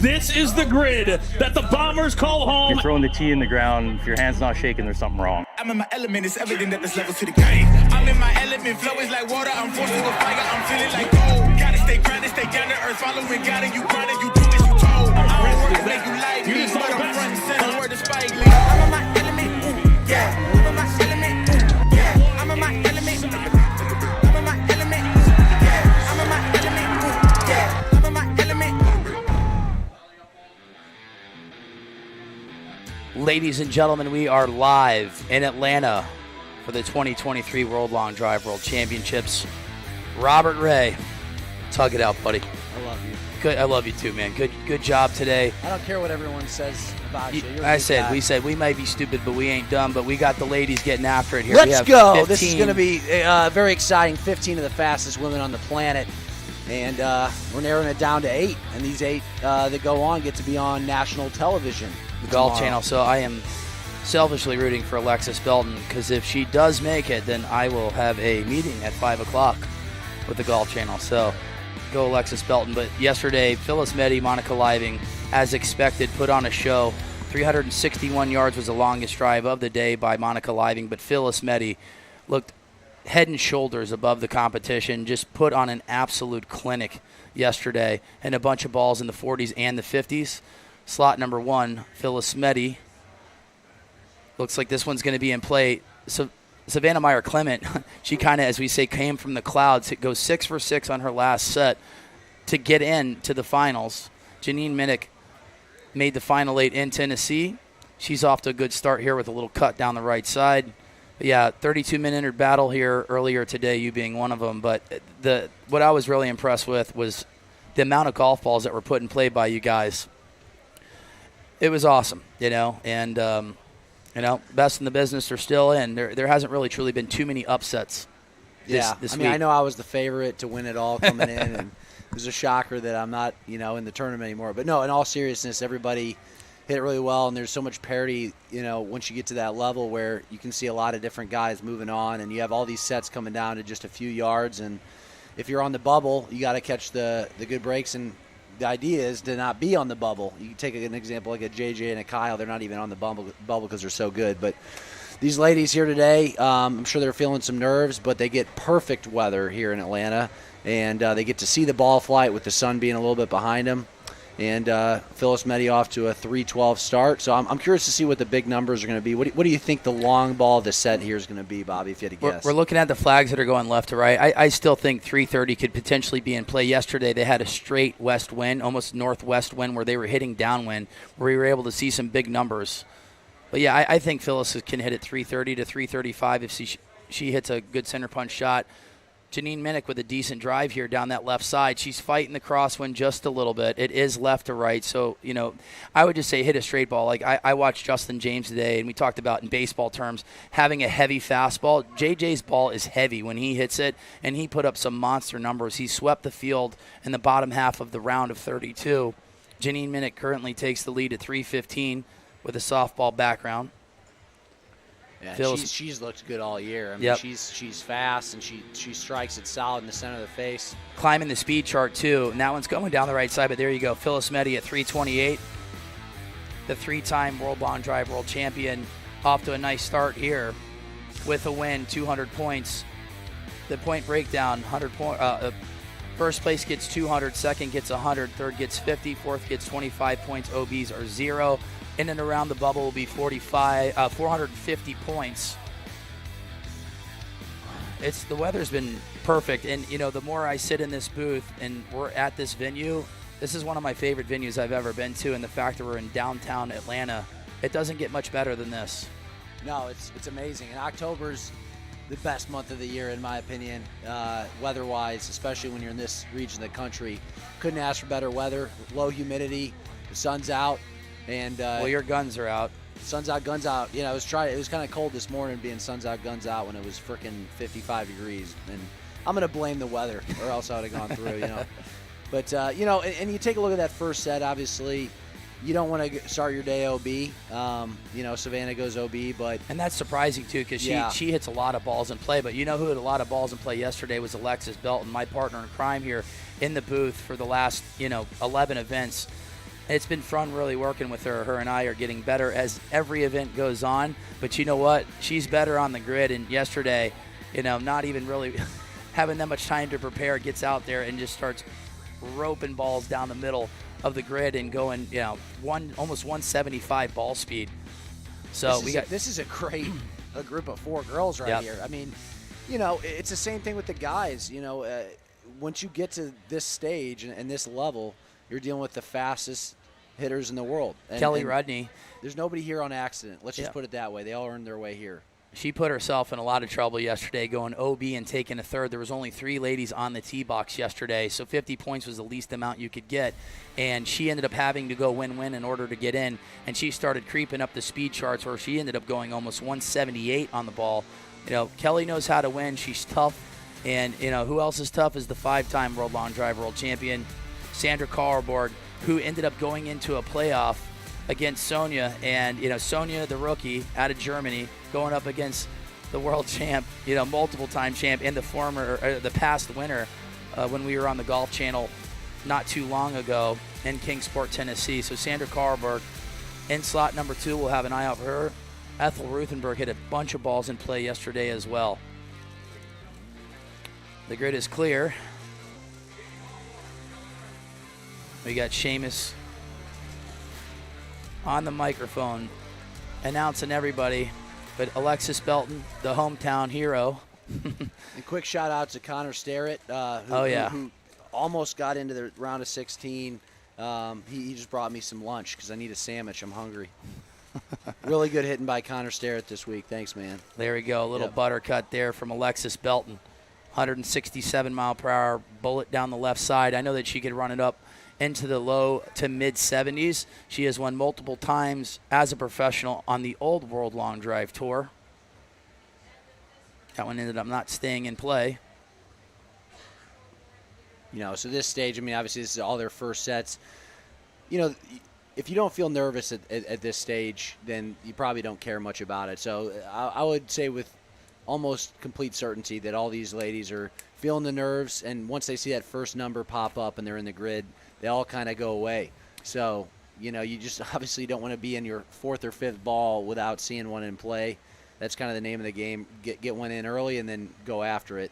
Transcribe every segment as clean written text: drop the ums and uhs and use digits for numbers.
This is the grid that the Bombers call home. You're throwing the tee in the ground. If your hand's not shaking, there's something wrong. I'm in my element. It's evident that there's levels to the game. I'm in my element. Flow is like water. I'm forced to a fire. I'm feeling like gold. Gotta stay grounded, stay down to earth. Following God and you grinding. You do as you told. I don't work to make you like me, but I'm front and center. Word to Spike Lee. I'm in my element. Ooh, yeah. I'm in my element. Ooh, yeah. I'm in my element. I'm in my element. Yeah. I'm in my element. Ooh, yeah. I'm in my element. Ladies and gentlemen, we are live in Atlanta for the 2023 World Long Drive World Championships. Robert Ray, tug it out, buddy. I love you. Good, I love you too, man. Good job today. I don't care what everyone says about you. You're a I good said, guy. we said we might be stupid, but we ain't dumb. But we got the ladies getting after it here. Let's we have go. 15. This is going to be very exciting. 15 of the fastest women on the planet. And we're narrowing it down to 8. And these 8 that go on get to be on national television. The Golf tomorrow. Channel. So I am selfishly rooting for Alexis Belton because if she does make it, then I will have a meeting at 5 o'clock with the Golf Channel. So go Alexis Belton. But yesterday, Phyllis Meddy, Monica Living, as expected, put on a show. 361 yards was the longest drive of the day by Monica Living, but Phyllis Meddy looked head and shoulders above the competition, just put on an absolute clinic yesterday, and a bunch of balls in the 40s and the 50s. Slot number 1, Phyllis Meddy. Looks like this one's going to be in play. So Savannah Meyer-Clement, she kind of, as we say, came from the clouds. It goes 6 for 6 on her last set to get into the finals. Janine Minnick made the final 8 in Tennessee. She's off to a good start here with a little cut down the right side. But yeah, 32-minute battle here earlier today, you being one of them. But what I was really impressed with was the amount of golf balls that were put in play by you guys. It was awesome, and best in the business are still in. There hasn't really truly been too many upsets this I week. mean, I know I was the favorite to win it all coming in, and it was a shocker that I'm not, in the tournament anymore. But no, in all seriousness, everybody hit it really well, and there's so much parity, once you get to that level where you can see a lot of different guys moving on, and you have all these sets coming down to just a few yards. And if you're on the bubble, you got to catch the good breaks, and the idea is to not be on the bubble. You can take an example like a JJ and a Kyle. They're not even on the bubble because they're so good. But these ladies here today, I'm sure they're feeling some nerves, but they get perfect weather here in Atlanta, and they get to see the ball flight with the sun being a little bit behind them. And Phyllis Meddy off to a 3:12 start. So I'm curious to see what the big numbers are going to be. What do you think the long ball of the set here is going to be, Bobby, if you had to guess? We're looking at the flags that are going left to right. I still think 330 could potentially be in play. Yesterday they had a straight west wind, almost northwest wind, where they were hitting downwind, where we were able to see some big numbers. But, yeah, I think Phyllis can hit at 330 to 335 if she hits a good center punch shot. Janine Minnick with a decent drive here down that left side. She's fighting the crosswind just a little bit. It is left to right. So, I would just say hit a straight ball. Like I watched Justin James today, and we talked about in baseball terms having a heavy fastball. JJ's ball is heavy when he hits it, and he put up some monster numbers. He swept the field in the bottom half of the round of 32. Janine Minnick currently takes the lead at 315 with a softball background. Yeah, she's looked good all year. I mean, Yep. she's fast, and she strikes it solid in the center of the face. Climbing the speed chart, too. And that one's going down the right side, but there you go. Phyllis Meddy at 328. The 3-time World Long Drive World Champion off to a nice start here with a win, 200 points. The point breakdown, 100 point. First place gets 200, second gets 100, third gets 50, fourth gets 25 points. OBs are 0. In and around the bubble will be 450 points. The weather's been perfect, and the more I sit in this booth and we're at this venue, this is one of my favorite venues I've ever been to, and the fact that we're in downtown Atlanta, it doesn't get much better than this. No, it's amazing. And October's the best month of the year, in my opinion, weather-wise, especially when you're in this region of the country. Couldn't ask for better weather. Low humidity, the sun's out. And Well, your guns are out. Sun's out, guns out. It was kind of cold this morning being sun's out, guns out when it was freaking 55 degrees. And I'm going to blame the weather, or else I would have gone through, But, and you take a look at that first set, obviously. You don't want to start your day OB. Savannah goes OB, but... And that's surprising, too, because she hits a lot of balls in play. But who had a lot of balls in play yesterday was Alexis Belton, my partner in crime here in the booth for the last, 11 events. It's been fun really working with her. Her and I are getting better as every event goes on. But you know what? She's better on the grid. And yesterday, not even really having that much time to prepare, gets out there and just starts roping balls down the middle of the grid and going, almost 175 ball speed. So this is a great group of 4 girls right here. I mean, it's the same thing with the guys. Once you get to this stage and this level, you're dealing with the fastest hitters in the world. Kelly Rudney. There's nobody here on accident. Let's just put it that way. They all earned their way here. She put herself in a lot of trouble yesterday going OB and taking a third. There was only 3 ladies on the tee box yesterday, so 50 points was the least amount you could get. And she ended up having to go win-win in order to get in. And she started creeping up the speed charts where she ended up going almost 178 on the ball. Kelly knows how to win. She's tough. And, who else is tough is the 5-time World Long Drive World Champion, Sandra Karlborg, who ended up going into a playoff against Sonia. And, Sonia, the rookie out of Germany, going up against the world champ, multiple-time champ, and the past winner when we were on the Golf Channel not too long ago in Kingsport, Tennessee. So Sandra Karlborg in slot number 2. We'll have an eye out for her. Ethel Ruthenberg hit a bunch of balls in play yesterday as well. The grid is clear. We got Seamus on the microphone announcing everybody, but Alexis Belton, the hometown hero. And quick shout out to Connor Starrett, who almost got into the round of 16. He just brought me some lunch because I need a sandwich. I'm hungry. Really good hitting by Connor Starrett this week. Thanks, man. There we go. A little butter cut there from Alexis Belton. 167-mile-per-hour bullet down the left side. I know that she could run it up into the low to mid-70s. She has won multiple times as a professional on the old World Long Drive Tour. That one ended up not staying in play. So this stage, obviously this is all their first sets. If you don't feel nervous at this stage, then you probably don't care much about it. So I would say with almost complete certainty that all these ladies are feeling the nerves, and once they see that first number pop up and they're in the grid, they all kind of go away. So, you just obviously don't want to be in your 4th or 5th ball without seeing one in play. That's kind of the name of the game. Get one in early and then go after it.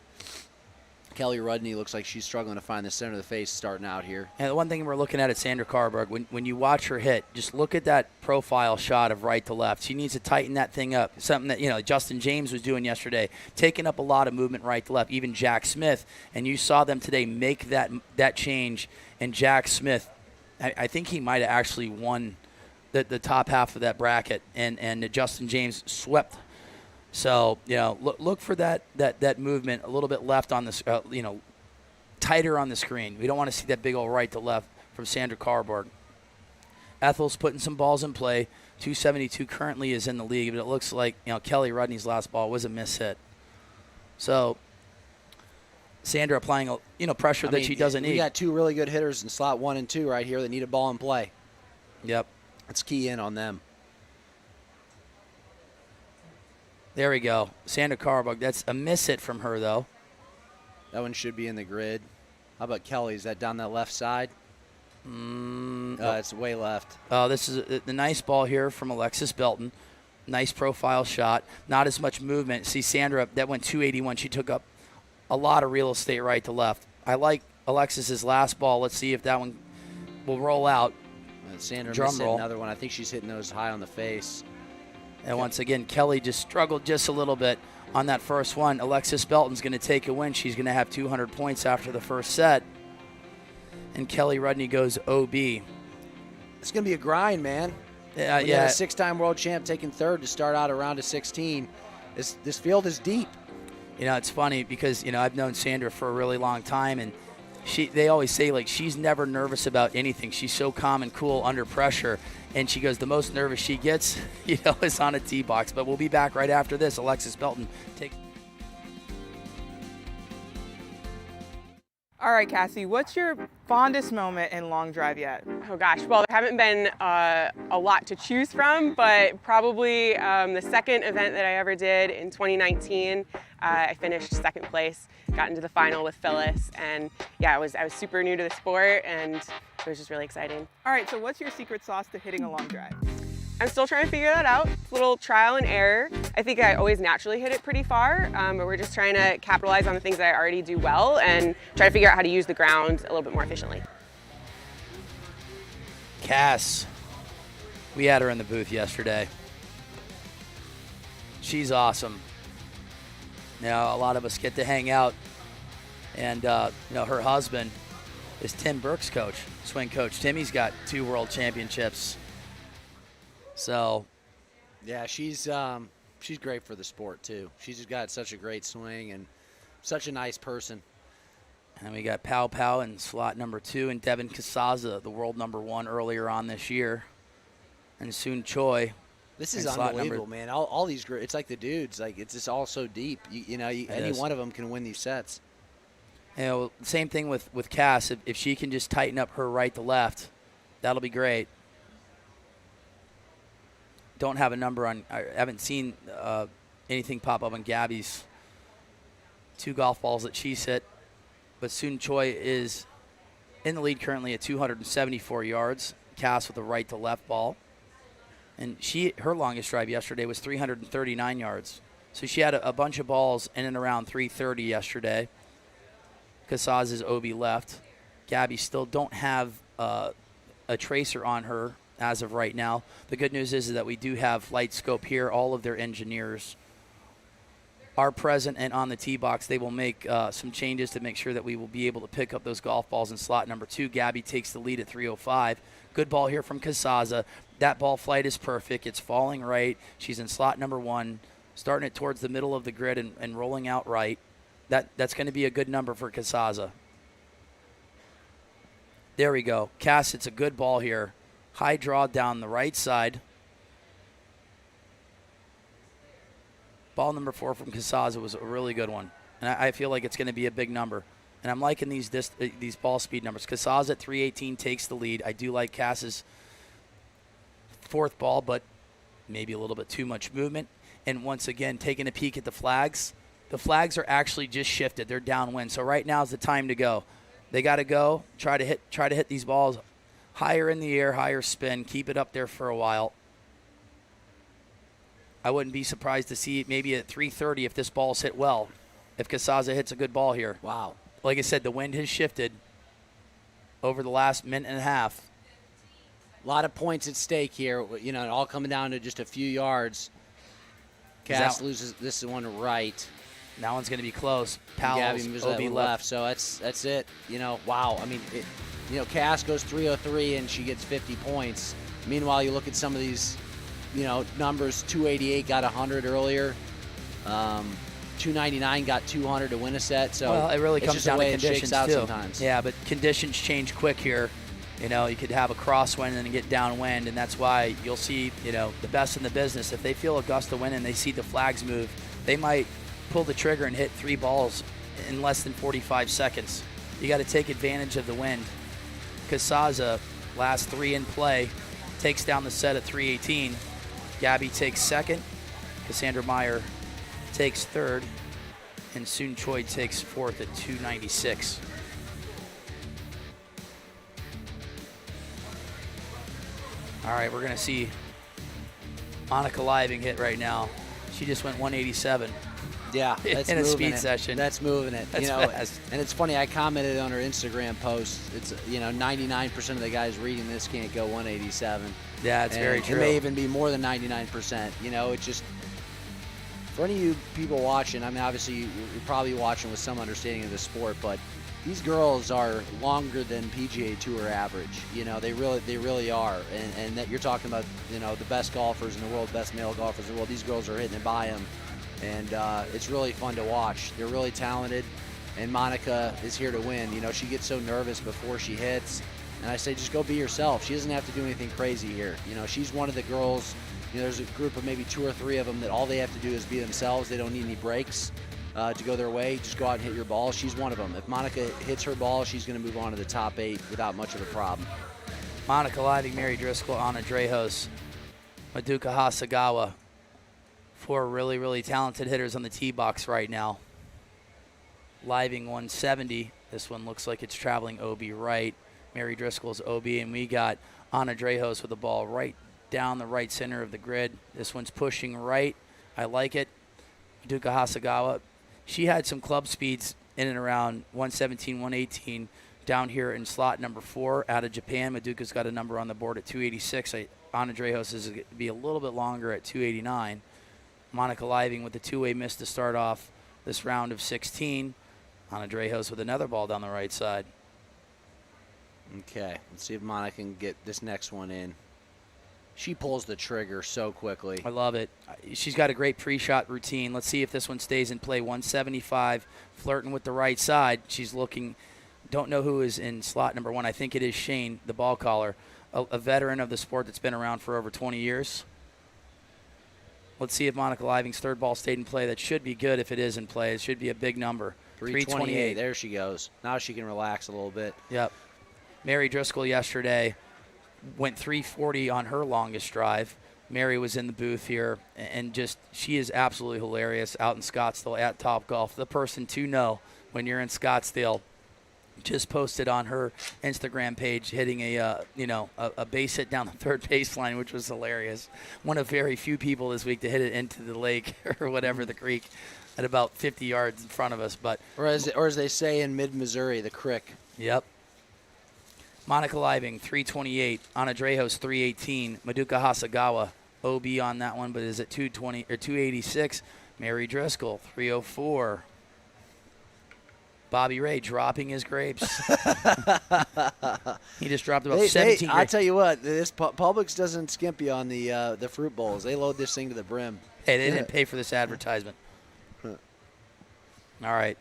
Kelly Rudney looks like she's struggling to find the center of the face starting out here. And the one thing we're looking at Sandra Karlborg, when you watch her hit, just look at that profile shot of right to left. She needs to tighten that thing up. Something that, Justin James was doing yesterday, taking up a lot of movement right to left, even Jack Smith. And you saw them today make that change. And Jack Smith, I think he might have actually won the top half of that bracket. And Justin James swept. So, look for that movement a little bit left on the, tighter on the screen. We don't want to see that big old right to left from Sandra Karlborg. Ethel's putting some balls in play. 272 currently is in the league, but it looks like, Kelly Rudney's last ball was a miss hit. So, Sandra applying, pressure that she doesn't need. We got 2 really good hitters in slot 1 and 2 right here that need a ball in play. Yep. Let's key in on them. There we go. Sandra Karlborg. That's a miss hit from her, though. That one should be in the grid. How about Kelly? Is that down that left side? It's way left. This is the nice ball here from Alexis Belton. Nice profile shot. Not as much movement. See, Sandra, that went 281. She took up a lot of real estate right to left. I like Alexis's last ball. Let's see if that one will roll out. Sandra missed another one. I think she's hitting those high on the face. And once again, Kelly just struggled just a little bit on that first one. Alexis Belton's going to take a win. She's going to have 200 points after the first set. And Kelly Rudney goes OB. It's going to be a grind, man. Yeah. A 6-time world champ taking third to start out a round of 16. This field is deep. It's funny because, I've known Sandra for a really long time, and they always say, she's never nervous about anything. She's so calm and cool under pressure. And she goes, the most nervous she gets, is on a tee box. But we'll be back right after this. Alexis Belton, take. All right, Cassie, what's your fondest moment in long drive yet? Oh gosh, well, there haven't been a lot to choose from, but probably the second event that I ever did in 2019. I finished second place, got into the final with Phyllis, and yeah, I was super new to the sport, and it was just really exciting. All right, so what's your secret sauce to hitting a long drive? I'm still trying to figure that out. It's a little trial and error. I think I always naturally hit it pretty far, but we're just trying to capitalize on the things that I already do well and try to figure out how to use the ground a little bit more efficiently. Cass, we had her in the booth yesterday. She's awesome. Now, a lot of us get to hang out, and her husband is Tim Burke's coach, swing coach. Timmy's got 2 world championships. So, yeah, she's great for the sport too. She's just got such a great swing and such a nice person. And we got Pow Pow in slot number 2, and Devin Casaza, the world number 1 earlier on this year, and Soon Choi. This is unbelievable, man. All these, it's like the dudes, like it's just all so deep. Any one of them can win these sets. Same thing with Cass. If she can just tighten up her right to left, that'll be great. Don't have a number on. I haven't seen anything pop up on Gabby's 2 golf balls that she's hit, but Soon Choi is in the lead currently at 274 yards. Cass with a right to left ball, and her longest drive yesterday was 339 yards. So she had a bunch of balls in and around 330 yesterday. Casaza's OB left. Gabby still don't have a tracer on her as of right now. The good news is that we do have Light Scope here. All of their engineers are present and on the tee box. They will make some changes to make sure that we will be able to pick up those golf balls in slot number 2. Gabby takes the lead at 305. Good ball here from Casaza. That ball flight is perfect. It's falling right. She's in slot number 1, starting it towards the middle of the grid and rolling out right. That's going to be a good number for Casaza. There we go. Cass, it's a good ball here. High draw down the right side. Ball number 4 from Casaza was a really good one. And I feel like it's going to be a big number. And I'm liking these ball speed numbers. Casaza at 318 takes the lead. I do like Cass's 4th ball, but maybe a little bit too much movement. And once again, taking a peek at the flags. The flags are actually just shifted. They're downwind. So right now is the time to go. They got to go, try to hit these balls higher in the air, higher spin, keep it up there for a while. I wouldn't be surprised to see maybe at 330 if this ball's hit well, if Casaza hits a good ball here. Wow. Like I said, the wind has shifted over the last minute and a half. A lot of points at stake here, all coming down to just a few yards. Cass loses this one right. That one's going to be close. Gabby moves OB left. So that's it. Wow. I mean, Cass goes 303 and she gets 50 points. Meanwhile, you look at some of these, numbers. 288 got 100 earlier. 299 got 200 to win a set. So it really comes down to conditions too. Sometimes. Yeah, but conditions change quick here. You could have a crosswind and then get downwind, and that's why you'll see, the best in the business. If they feel a gust of wind and they see the flags move, they might pull the trigger and hit 3 balls in less than 45 seconds. You got to take advantage of the wind. Casaza, last 3 in play, takes down the set at 318. Gabby takes 2nd. Cassandra Meyer takes 3rd. And Soon Choi takes 4th at 296. All right, we're going to see Annika Living hit right now. She just went 187. Yeah, that's in a moving speed it. session. That's moving it. That's fast. And it's funny. I commented on her Instagram post. It's 99% of the guys reading this can't go 187. Yeah, it's very true. It may even be more than 99%. It's just for any of you people watching. I mean, obviously you're probably watching with some understanding of the sport, but these girls are longer than PGA Tour average. They really are. And that you're talking about, the best golfers in the world, best male golfers in the world. These girls are hitting it by them. And it's really fun to watch. They're really talented, and Monica is here to win. She gets so nervous before she hits, and I say just go be yourself. She doesn't have to do anything crazy here. She's one of the girls. There's a group of maybe 2 or 3 of them that all they have to do is be themselves. They don't need any breaks, to go their way, just go out and hit your ball. She's one of them. If Monica hits her ball, she's going to move on to the top 8 without much of a problem. Monica Living, Mary Driscoll, Anna Drejos, Maduka Hasagawa. 4 really, really talented hitters on the tee box right now. Living 170. This one looks like it's traveling OB right. Mary Driscoll's OB, and we got Anna Drejos with the ball right down the right center of the grid. This one's pushing right. I like it. Maduka Hasagawa, she had some club speeds in and around 117, 118 down here in slot number 4 out of Japan. Maduka's got a number on the board at 286. Anna Drejos is going to be a little bit longer at 289. Monica Living with the 2-way miss to start off this round of 16. Anna Drejos with another ball down the right side. Okay, let's see if Monica can get this next one in. She pulls the trigger so quickly. I love it. She's got a great pre-shot routine. Let's see if this one stays in play. 175, flirting with the right side. She's looking, don't know who is in slot number 1. I think it is Shane, the ball caller, a veteran of the sport that's been around for over 20 years. Let's see if Monica Living's third ball stayed in play. That should be good if it is in play. It should be a big number. 328. There she goes. Now she can relax a little bit. Yep. Mary Driscoll yesterday went 340 on her longest drive. Mary was in the booth here, and just she is absolutely hilarious out in Scottsdale at Topgolf. The person to know when you're in Scottsdale. Just posted on her Instagram page hitting a base hit down the third baseline, which was hilarious. One of very few people this week to hit it into the lake or whatever, the creek, at about 50 yards in front of us. But or as they say in mid-Missouri, the crick. Yep. Monica Living, 328. Anna Drejos, 318. Maduka Hasagawa, OB on that one, but is at 220 or 286. Mary Driscoll, 304. Bobby Ray dropping his grapes. He just dropped about 17 grapes. I tell you what, this Publix doesn't skimp you on the fruit bowls. They load this thing to the brim. Hey, they didn't pay for this advertisement. All right.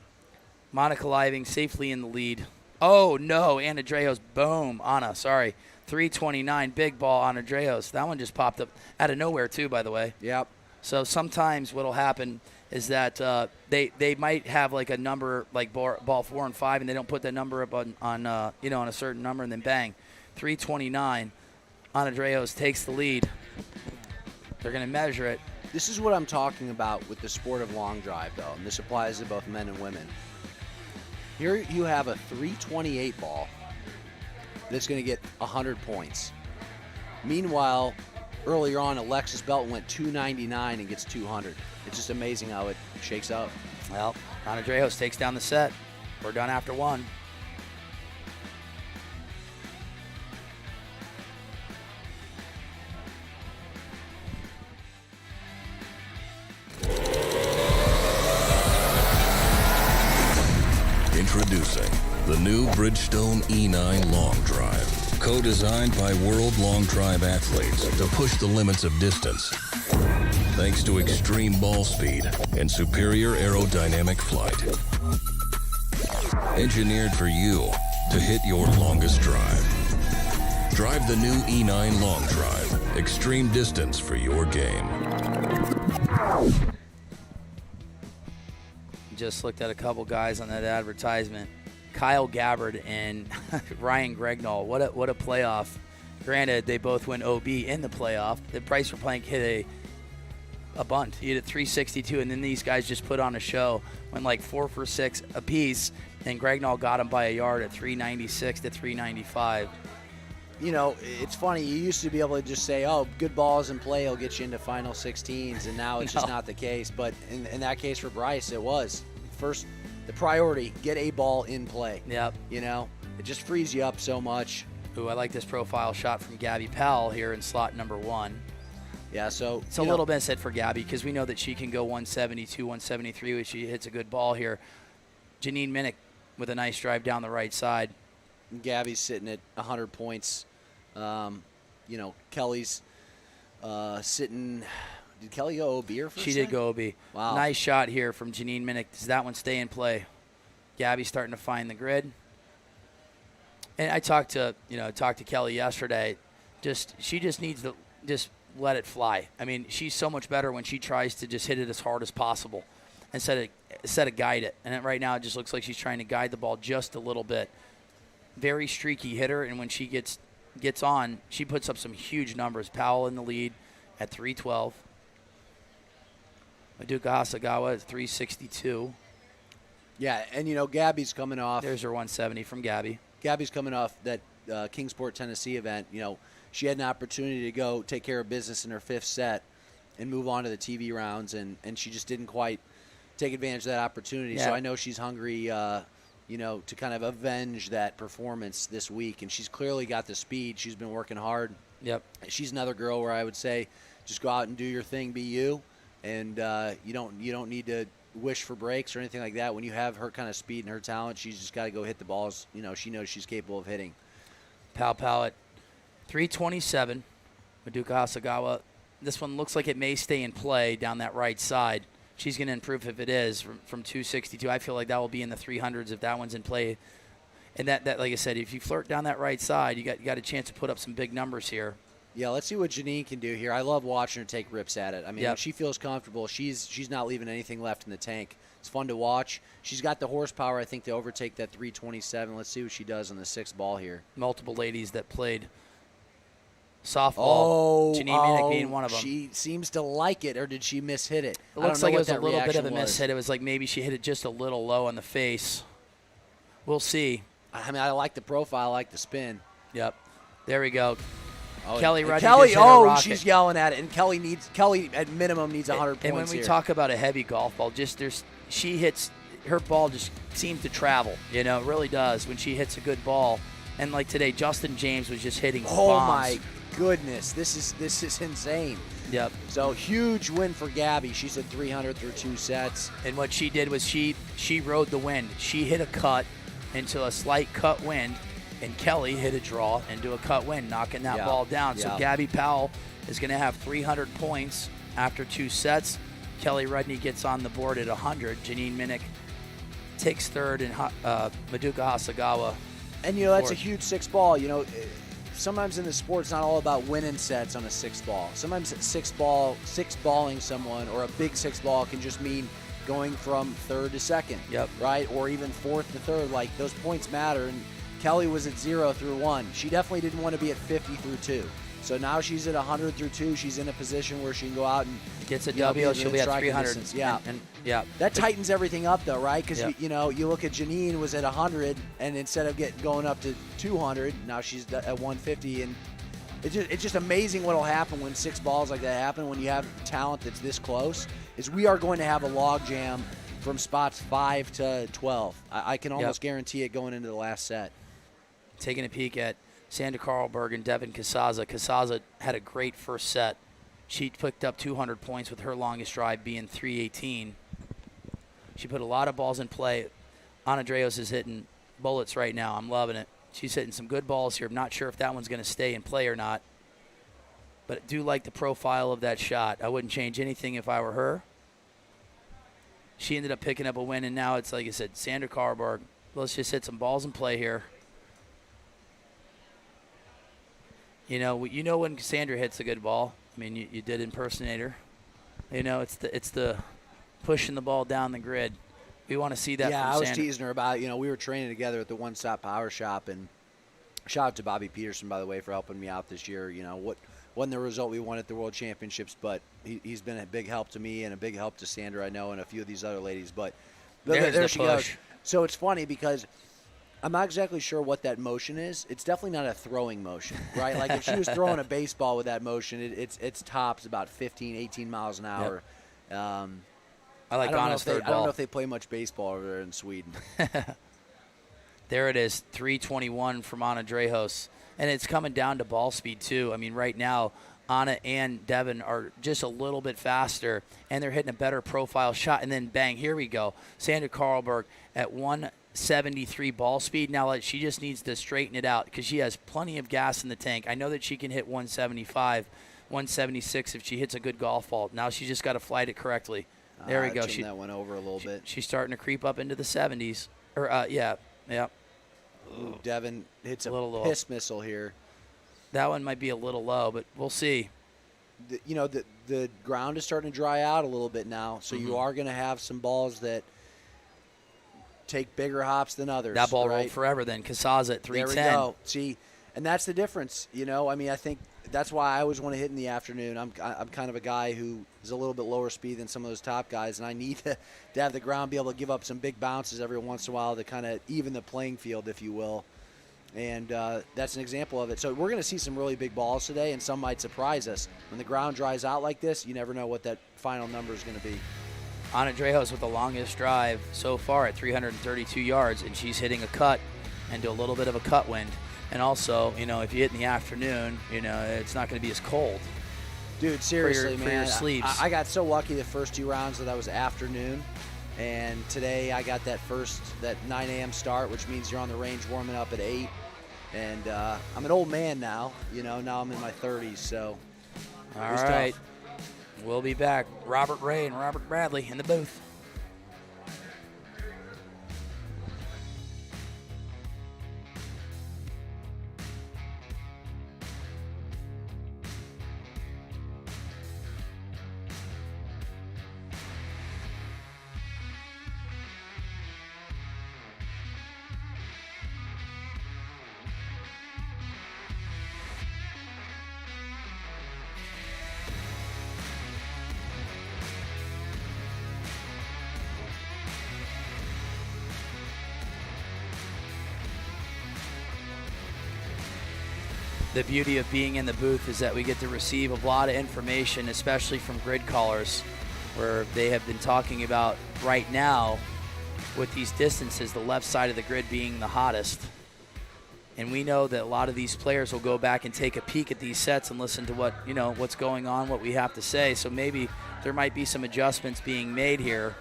Monica Living safely in the lead. Oh, no. Anna Drejos. Boom. Anna, sorry. 329. Big ball, Anna Drejos. That one just popped up out of nowhere, too, by the way. Yep. So sometimes what will happen is that they might have like a number like ball 4 and 5, and they don't put that number up on a certain number, and then bang, 329. Anna Drejos takes the lead. They're going to measure it. This is what I'm talking about with the sport of long drive, though, and this applies to both men and women. Here you have a 328 ball that's going to get 100 points. Meanwhile, earlier on, Alexis Belton went 299 and gets 200. It's just amazing how it shakes out. Well, Anna Drejos takes down the set. We're done after 1. Introducing the new Bridgestone E9 Long Drive. Co-designed by world long drive athletes to push the limits of distance. Thanks to extreme ball speed and superior aerodynamic flight. Engineered for you to hit your longest drive. Drive the new E9 Long Drive. Extreme distance for your game. Just looked at a couple guys on that advertisement. Kyle Gabbard and Ryan Gregnall. What a playoff. Granted, they both went OB in the playoff. The Price for Plank hit a bunt. He hit a 362, and then these guys just put on a show. Went like 4 for 6 apiece, and Gregnall got him by a yard at 396 to 395. You know, it's funny. You used to be able to just say, oh, good balls in play will get you into final 16s, and now it's just not the case. But in that case for Bryce, it was. First, the priority, get a ball in play. Yep. You know, it just frees you up so much. Ooh, I like this profile shot from Gabby Powell here in slot number 1. Yeah, so it's a little bit set for Gabby because we know that she can go 172, 173 when she hits a good ball here. Janine Minnick with a nice drive down the right side. Gabby's sitting at 100 points. Kelly's sitting. Did Kelly go OB or first? She did go OB. Wow. Nice shot here from Janine Minnick. Does that one stay in play? Gabby's starting to find the grid. And I talked to Kelly yesterday. She just needs to just let it fly. I mean, she's so much better when she tries to just hit it as hard as possible. instead of guide it. And right now it just looks like she's trying to guide the ball just a little bit. Very streaky hitter, and when she gets on, she puts up some huge numbers. Powell in the lead at 312. Maduka Hasagawa at 362. Yeah, and, Gabby's coming off. There's her 170 from Gabby. Gabby's coming off that Kingsport, Tennessee event. She had an opportunity to go take care of business in her 5th set and move on to the TV rounds, and she just didn't quite take advantage of that opportunity. Yeah. So I know she's hungry, to kind of avenge that performance this week, and she's clearly got the speed. She's been working hard. Yep. She's another girl where I would say just go out and do your thing, be you, and you don't need to wish for breaks or anything like that. When you have her kind of speed and her talent, she's just got to go hit the balls. She knows she's capable of hitting. Powell at 327. Maduka Hasagawa. This one looks like it may stay in play down that right side. She's going to improve if it is from 262. I feel like that will be in the 300s if that one's in play. And that like I said, if you flirt down that right side, you got a chance to put up some big numbers here. Yeah, let's see what Janine can do here. I love watching her take rips at it. I mean, when she feels comfortable, she's not leaving anything left in the tank. It's fun to watch. She's got the horsepower, I think, to overtake that 327. Let's see what she does on the 6th ball here. Multiple ladies that played softball. Janine Minnick being one of them. She seems to like it, or did she mishit it? It looks like it was a little bit of a mishit. It was like maybe she hit it just a little low on the face. We'll see. I mean, I like the profile, I like the spin. Yep. There we go. Oh, Kelly Ruddy she's yelling at it, and Kelly at minimum needs 100 points. And when we here. talk about a heavy golf ball, she hits, her ball just seems to travel. It really does when she hits a good ball. And like today, Justin James was just hitting bombs. Oh my goodness, this is insane. Yep. So huge win for Gabby. She's at 300 through 2 sets. And what she did was she rode the wind. She hit a cut into a slight cut wind. And Kelly hit a draw into a cut wind, knocking that ball down. So Gabby Powell is going to have 300 points after 2 sets. Kelly Rudney gets on the board at 100. Janine Minnick takes 3rd, and Maduka Hasagawa. And, that's a huge 6th ball. Sometimes in the sport, it's not all about winning sets on a 6th ball. Sometimes 6th balling someone or a big 6th ball can just mean going from 3rd to 2nd. Yep. Right? Or even 4th to 3rd. Like, those points matter. And Kelly was at 0 through 1. She definitely didn't want to be at 50 through 2. So now she's at 100 through 2. She's in a position where she can go out and gets a W. She'll be at 300. Distance. Yeah. And that tightens everything up, though, right? Because, you look at Janine was at 100, and instead of going up to 200, now she's at 150. And it's just amazing what will happen when 6 balls like that happen, when you have talent that's this close, is we are going to have a log jam from spots 5 to 12. I can almost guarantee it going into the last set. Taking a peek at Sandra Karlberg and Devin Casaza. Casaza had a great first set. She picked up 200 points with her longest drive being 318. She put a lot of balls in play. Ana Dreos is hitting bullets right now. I'm loving it. She's hitting some good balls here. I'm not sure if that one's going to stay in play or not. But I do like the profile of that shot. I wouldn't change anything if I were her. She ended up picking up a win, and now it's, like I said, Sandra Karlberg. Let's just hit some balls in play here. You know when Cassandra hits a good ball. I mean, you did impersonate her. It's the pushing the ball down the grid. We want to see that. Yeah, from I was Sandra. teasing her about we were training together at the One Stop Power Shop, and shout out to Bobby Peterson, by the way, for helping me out this year. What wasn't the result we won at the World Championships, but he's been a big help to me and a big help to Sandra, I know, and a few of these other ladies. But there she goes. So it's funny because I'm not exactly sure what that motion is. It's definitely not a throwing motion, right? Like if she was throwing a baseball with that motion, it's tops about 15, 18 miles an hour. Yep. I like Anna's third ball. I don't know if they play much baseball over there in Sweden. There it is, 321 from Ana Drejos. And it's coming down to ball speed, too. I mean, right now, Anna and Devin are just a little bit faster, and they're hitting a better profile shot. And then, bang, here we go. Sandra Karlberg at 173 ball speed. Now, she just needs to straighten it out because she has plenty of gas in the tank. I know that she can hit 175, 176 if she hits a good golf ball. Now she's just got to flight it correctly. There we go. That went over a little bit. She's starting to creep up into the 70s. Yeah. Ooh, Devin hits a little piss missile here. That one might be a little low, but we'll see. the ground is starting to dry out a little bit now, so you are going to have some balls that take bigger hops than others. That ball right? rolled forever then. Casaza at 310. There we go. See, and that's the difference. I think that's why I always want to hit in the afternoon. I'm kind of a guy who is a little bit lower speed than some of those top guys, and I need to have the ground be able to give up some big bounces every once in a while to kind of even the playing field, if you will. And that's an example of it. So we're going to see some really big balls today, and some might surprise us. When the ground dries out like this, you never know what that final number is going to be. Anna Drejos with the longest drive so far at 332 yards, and she's hitting a cut into a little bit of a cut wind. And also, if you hit in the afternoon, it's not going to be as cold. Dude, seriously, for man. your sleeves. I got so lucky the first 2 rounds that I was afternoon. And today I got that 9 a.m. start, which means you're on the range warming up at 8. And I'm an old man now. Now I'm in my 30s, so All right. We'll be back. Robert Ray and Robert Bradley in the booth. The beauty of being in the booth is that we get to receive a lot of information, especially from grid callers, where they have been talking about right now with these distances, the left side of the grid being the hottest. And we know that a lot of these players will go back and take a peek at these sets and listen to what's going on, what we have to say. So maybe there might be some adjustments being made here.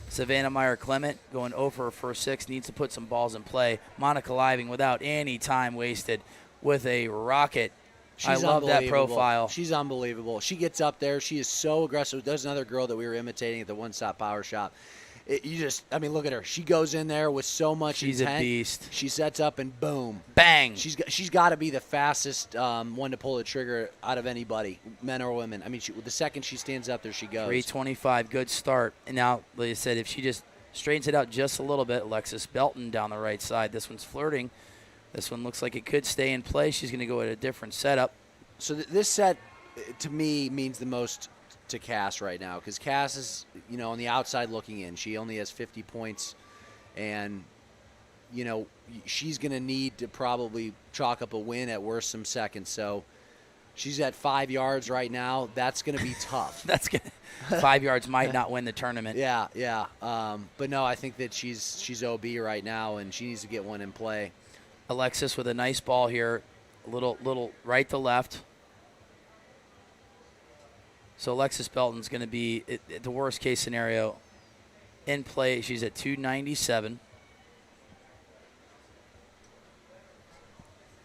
Savannah Meyer-Clement going over her first 6, needs to put some balls in play. Monica Living without any time wasted with a rocket. I love that profile. She's unbelievable. She gets up there. She is so aggressive. There's another girl that we were imitating at the one-stop power shop. Look at her. She goes in there with so much intent. She's a beast. She sets up and boom. Bang. She's got to be the fastest one to pull the trigger out of anybody, men or women. The second she stands up there, she goes. 325, good start. And now, like I said, if she just straightens it out just a little bit, Alexis Belton down the right side. This one's flirting. This one looks like it could stay in play. She's going to go at a different setup. So this set, to me, means the most to Cass right now, because Cass is, on the outside looking in. She only has 50 points, and, she's going to need to probably chalk up a win at worst some seconds. So she's at 5 yards right now. That's going to be tough. 5 yards might not win the tournament. Yeah. But no, I think that she's OB right now, and she needs to get one in play. Alexis with a nice ball here, a little right to left. So Alexis Belton's going to be, at the worst case scenario, in play. She's at 297.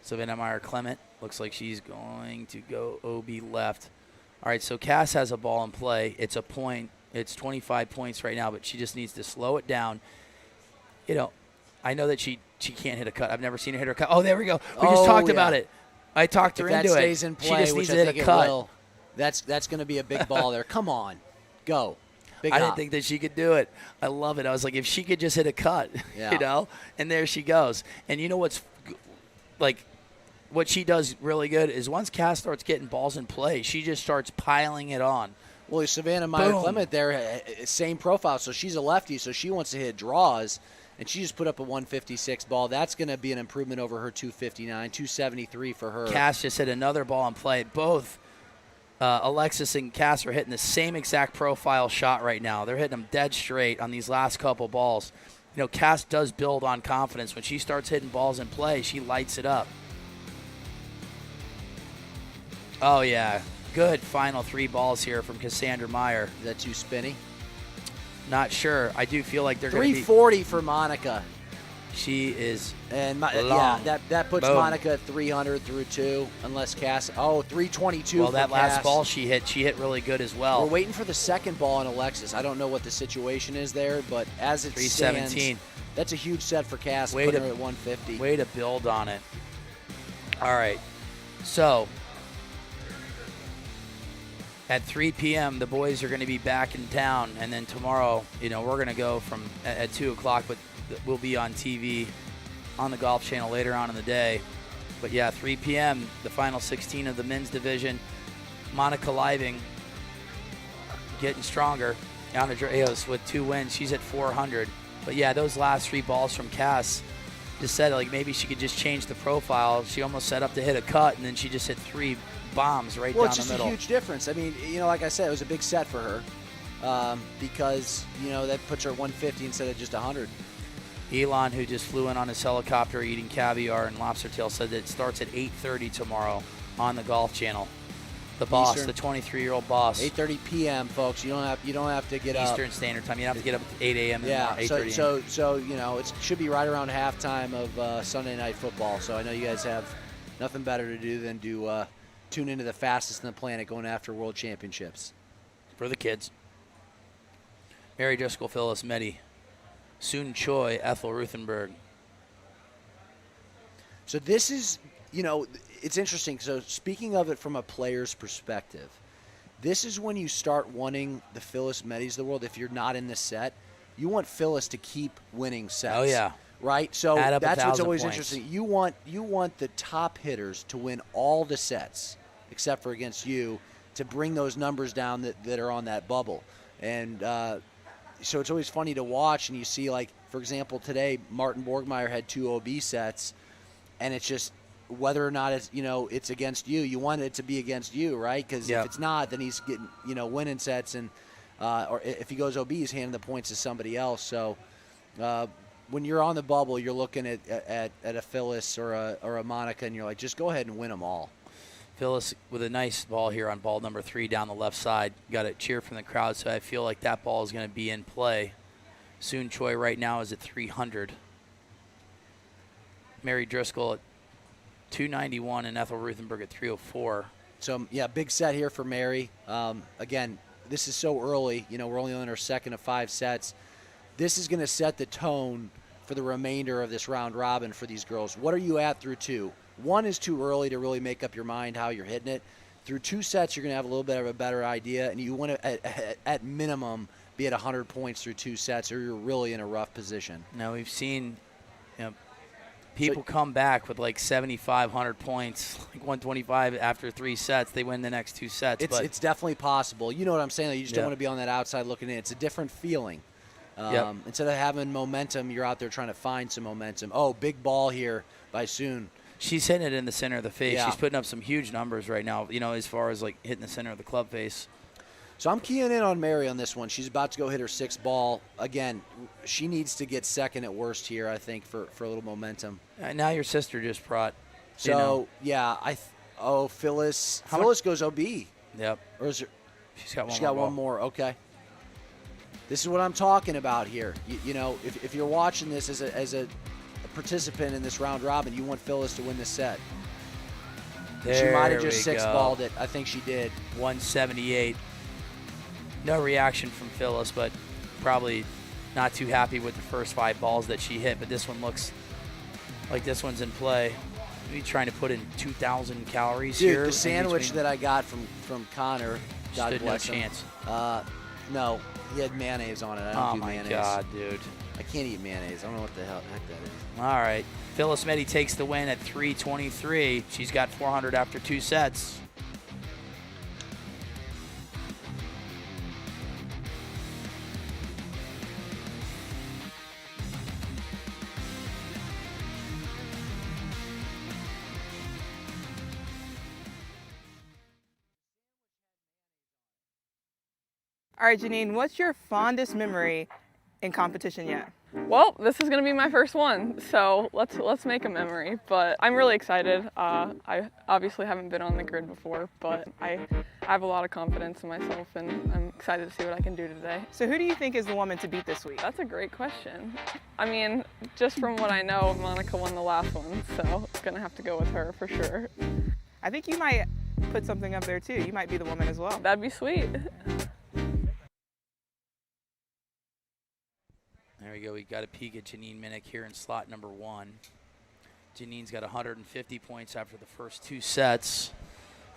Savannah Meyer-Clement looks like she's going to go OB left. All right, so Cass has a ball in play. It's a point. It's 25 points right now, but she just needs to slow it down. I know that she can't hit a cut. I've never seen her hit a cut. Oh, there we go. We just talked about it. I talked her into it. If that stays in play, she just needs to hit a cut. That's going to be a big ball there. Come on. Go. Big I hop. didn't think that she could do it. I love it. I was like, if she could just hit a cut, and there she goes. And you know what she does really good is once Cass starts getting balls in play, she just starts piling it on. Well, Savannah Meyer-Clement there, same profile. So she's a lefty, so she wants to hit draws, and she just put up a 156 ball. That's going to be an improvement over her 259, 273 for her. Cass just hit another ball in play. Both Alexis and Cass are hitting the same exact profile shot right now. They're hitting them dead straight on these last couple balls. Cass does build on confidence. When she starts hitting balls in play, she lights it up. Oh, yeah. Good final 3 balls here from Cassandra Meyer. Is that too spinny? Not sure. I do feel like they're going to be 340 for Monica. She is long. That puts Boom. Monica at 300 through 2, unless Cass. 322. Well, that last Cass. ball she hit really good as well. We're waiting for the second ball on Alexis. I don't know what the situation is there, but as it 317. stands, that's a huge set for Cass. Way putting to- her at 150. Way to build on it. All right. So At 3 p.m., the boys are going to be back in town, and then tomorrow, we're going to go from at 2 o'clock, but we'll be on TV on the Golf Channel later on in the day. But yeah, 3 p.m., the final 16 of the men's division. Monica Living getting stronger. Ana Drejos with 2 wins. She's at 400. But yeah, those last 3 balls from Cass just said like maybe she could just change the profile. She almost set up to hit a cut, and then she just hit 3 bombs right down the middle. Well, it's just a huge difference. I mean, like I said, it was a big set for her because, that puts her at 150 instead of just 100. Elon, who just flew in on his helicopter eating caviar and lobster tail, said that it starts at 8:30 tomorrow on the Golf Channel. The boss, Eastern. the 23-year-old boss. 8:30 p.m., folks. You don't have to get up. Eastern Standard Time. You don't have to get up at 8 a.m. Yeah, in the morning. 8:30 so it should be right around halftime of Sunday Night Football. So I know you guys have nothing better to do than to tune into the fastest on the planet going after world championships. For the kids. Mary Driscoll, Phyllis Meddy, Soon Choi, Ethel Ruthenberg. So this is, it's interesting. So speaking of it from a player's perspective, this is when you start wanting the Phyllis Meddys of the world. If you're not in this set, you want Phyllis to keep winning sets. Oh, yeah. Right? So Add up that's what's 1,000 always points. interesting. You want the top hitters to win all the sets, except for against you, to bring those numbers down that are on that bubble. And so it's always funny to watch, and you see, like, for example, today Martin Borgmeyer had 2 OB sets, and it's just whether or not it's, it's against you. You want it to be against you, right? Because if it's not, then he's getting, winning sets, and or if he goes OB, he's handing the points to somebody else. So when you're on the bubble, you're looking at a Phyllis or a Monica, and you're like, just go ahead and win them all. Phyllis with a nice ball here on ball number 3 down the left side. Got a cheer from the crowd, so I feel like that ball is going to be in play. Soon Choi right now is at 300. Mary Driscoll at 291 and Ethel Ruthenberg at 304. So, yeah, big set here for Mary. Again, this is so early. We're only on our second of 5 sets. This is going to set the tone for the remainder of this round robin for these girls. What are you at through 2? 1 is too early to really make up your mind how you're hitting it. Through 2 sets, you're going to have a little bit of a better idea, and you want to, at minimum, be at 100 points through 2 sets, or you're really in a rough position. Now, we've seen people come back with like 7,500 points, like 125 after 3 sets. They win the next 2 sets. It's definitely possible. You know what I'm saying? You just don't want to be on that outside looking in. It's a different feeling. Instead of having momentum, you're out there trying to find some momentum. Oh, big ball here by Soon. She's hitting it in the center of the face. Yeah. She's putting up some huge numbers right now, as far as like hitting the center of the club face. So I'm keying in on Mary on this one. She's about to go hit her 6th ball. Again, she needs to get second at worst here, I think, for a little momentum. Now your sister just brought. So, Phyllis. Phyllis goes OB. Yep. Or is there? She's got one She's more got ball. one more. Okay. This is what I'm talking about here. If you're watching this as a participant in this round robin, you want Phyllis to win this set. She might have just 6-balled it. I think she did. 178. No reaction from Phyllis, but probably not too happy with the first 5 balls that she hit. But this one looks like this one's in play. Maybe trying to put in 2,000 calories here. Dude, the sandwich that I got from Connor, God stood no bless him. chance. No, he had mayonnaise on it. I don't do mayonnaise. Oh, my God, dude. I can't eat mayonnaise. I don't know what the heck that is. All right. Phyllis Meddy takes the win at 323. She's got 400 after 2 sets. All right, Janine, what's your fondest memory in competition yet? Well, this is going to be my first one, so let's make a memory. But I'm really excited. I obviously haven't been on the grid before, but I have a lot of confidence in myself, and I'm excited to see what I can do today. So who do you think is the woman to beat this week? That's a great question. I mean, just from what I know, Monica won the last one, so it's going to have to go with her for sure. I think you might put something up there, too. You might be the woman as well. That'd be sweet. There we go. We got a peek at Janine Minnick here in slot number 1. Janine's got 150 points after the first 2 sets.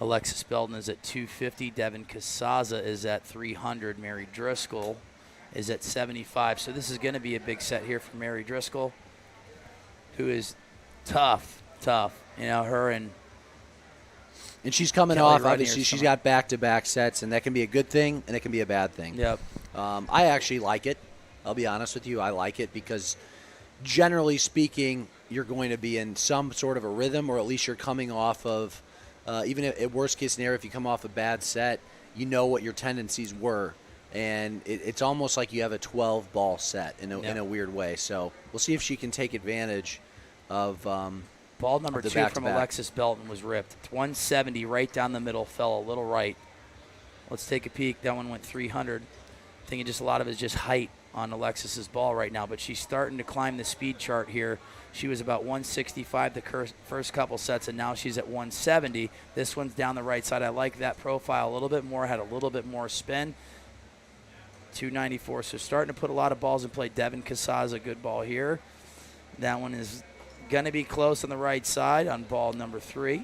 Alexis Belton is at 250. Devin Casaza is at 300. Mary Driscoll is at 75. So this is going to be a big set here for Mary Driscoll, who is tough. You know, her and she's coming Kelly off, Rudney obviously, she's got back-to-back sets, and that can be a good thing, and it can be a bad thing. Yep. I actually like it. I'll be honest with you. I like it because, generally speaking, you're going to be in some sort of a rhythm, or at least you're coming off of, even at worst-case scenario, if you come off a bad set, you know what your tendencies were. And it's almost like you have a 12-ball set in a weird way. So we'll see if she can take advantage of ball number of the 2 back-to-back. from Alexis Belton was ripped. It's 170 right down the middle, fell a little right. Let's take a peek. That one went 300. I think just a lot of it is just height on Alexis's ball right now, but she's starting to climb the speed chart here. She was about 165 the first couple sets, and now she's at 170. This one's down the right side. I like that profile a little bit more, had a little bit more spin. 294, so starting to put a lot of balls in play. Devin Casaza, good ball here. That one is going to be close on the right side on ball number 3.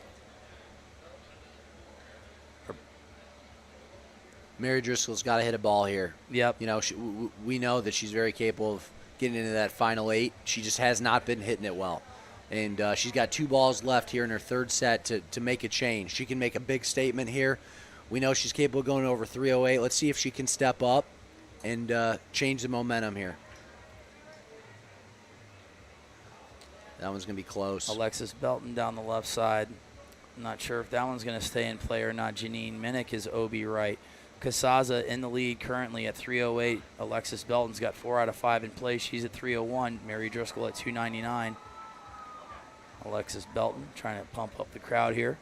Mary Driscoll's got to hit a ball here. Yep. You know, we know that she's very capable of getting into that final 8. She just has not been hitting it well. And she's got 2 balls left here in her third set to make a change. She can make a big statement here. We know she's capable of going over 308. Let's see if she can step up and change the momentum here. That one's going to be close. Alexis Belton down the left side. I'm not sure if that one's going to stay in play or not. Janine Minnick is OB right. Casaza in the lead currently at 308. Alexis Belton's got 4 out of 5 in play. She's at 301. Mary Driscoll at 299. Alexis Belton trying to pump up the crowd here.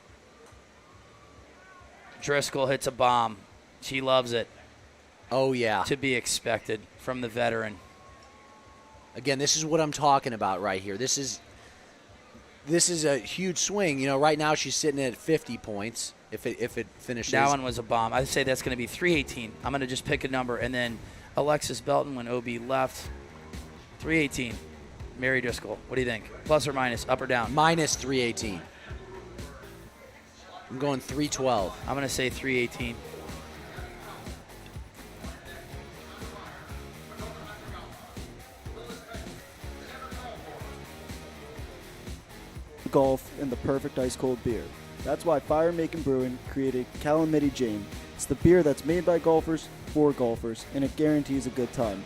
Driscoll hits a bomb. She loves it. Oh, yeah. To be expected from the veteran. Again, this is what I'm talking about right here. This is a huge swing. You know, right now she's sitting at 50 points if it finishes. That one was a bomb. I'd say that's going to be 318. I'm going to just pick a number. And then Alexis Belton when OB left, 318. Mary Driscoll, what do you think? Plus or minus, up or down? Minus 318. I'm going 312. I'm going to say 318. Golf and the perfect ice-cold beer. That's why Fire Making Brewing created Calamity Jane. It's the beer that's made by golfers for golfers, and it guarantees a good time.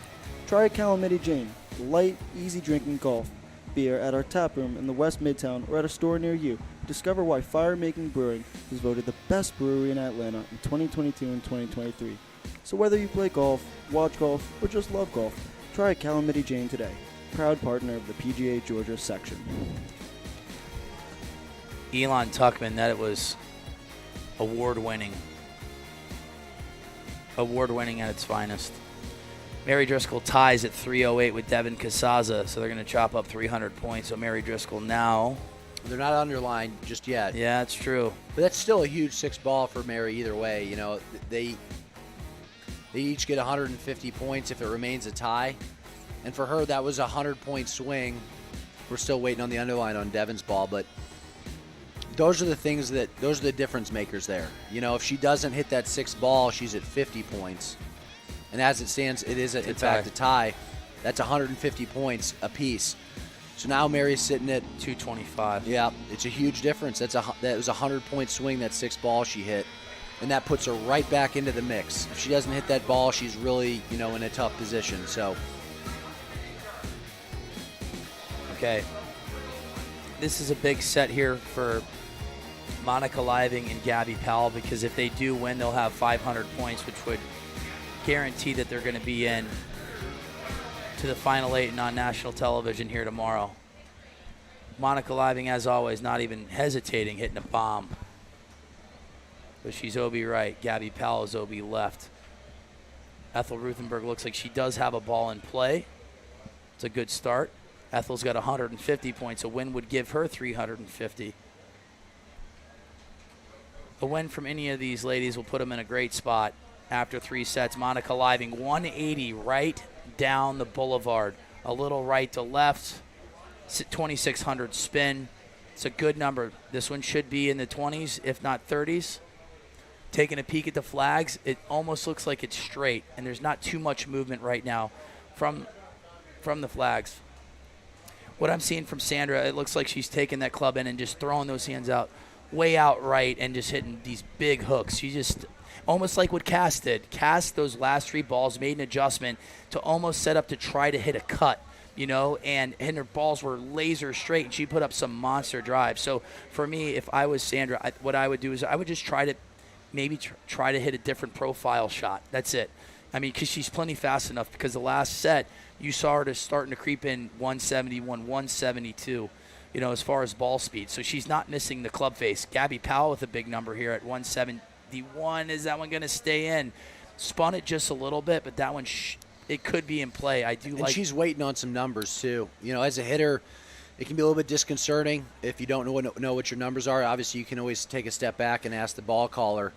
Try a Calamity Jane, light, easy drinking golf beer at our tap room in the West Midtown or at a store near you. Discover why Fire Making Brewing was voted the best brewery in Atlanta in 2022 and 2023. So whether you play golf, watch golf, or just love golf, try a Calamity Jane today. Proud partner of the PGA Georgia section. Elon Tuckman, that was award-winning at its finest. Mary Driscoll ties at 308 with Devin Casaza, so they're going to chop up 300 points. So Mary Driscoll now. They're not underlined just yet. Yeah, that's true. But that's still a huge 6-ball for Mary either way. You know, they each get 150 points if it remains a tie. And for her, that was a 100-point swing. We're still waiting on the underline on Devin's ball, but those are the difference makers there. You know, if she doesn't hit that 6th ball, she's at 50 points. And as it stands, it is, in fact, a tie. That's 150 points apiece. So now Mary's sitting at 225. Yeah, it's a huge difference. That was a 100-point swing, that 6th ball she hit. And that puts her right back into the mix. If she doesn't hit that ball, she's really, in a tough position. So, okay. This is a big set here for Monica Living and Gabby Powell, because if they do win, they'll have 500 points, which would guarantee that they're going to be in to the Final 8 and on national television here tomorrow. Monica Living, as always, not even hesitating, hitting a bomb. But she's OB right. Gabby Powell is OB left. Ethel Ruthenberg looks like she does have a ball in play. It's a good start. Ethel's got 150 points. A win would give her 350. A win from any of these ladies will put them in a great spot after 3 sets. Monica Living, 180 right down the boulevard. A little right to left, 2,600 spin. It's a good number. This one should be in the 20s, if not 30s. Taking a peek at the flags, it almost looks like it's straight, and there's not too much movement right now from the flags. What I'm seeing from Sandra, it looks like she's taking that club in and just throwing those hands out, way out right, and just hitting these big hooks. She just, almost like what Cass did. Cass, those last 3 balls, made an adjustment to almost set up to try to hit a cut, and her balls were laser straight, and she put up some monster drives. So for me, if I was Sandra, what I would do is I would just try to try to hit a different profile shot. That's it. I mean, because she's plenty fast enough, because the last set, you saw her starting to creep in 171, 172, as far as ball speed. So she's not missing the club face. Gabby Powell with a big number here at 171. Is that one going to stay in? Spun it just a little bit, but that one, it could be in play. And she's waiting on some numbers, too. As a hitter, it can be a little bit disconcerting if you don't know what your numbers are. Obviously, you can always take a step back and ask the ball caller.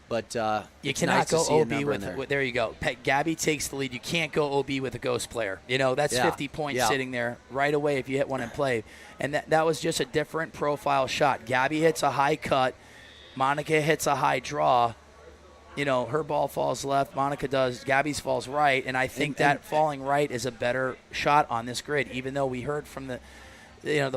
But you cannot go OB with there you go. Gabby takes the lead. You can't go OB with a ghost player. That's 50 points sitting there right away if you hit one in play. And that was just a different profile shot. Gabby hits a high cut. Monica hits a high draw. Her ball falls left. Monica does. Gabby's falls right. And I think that falling right is a better shot on this grid, even though we heard from the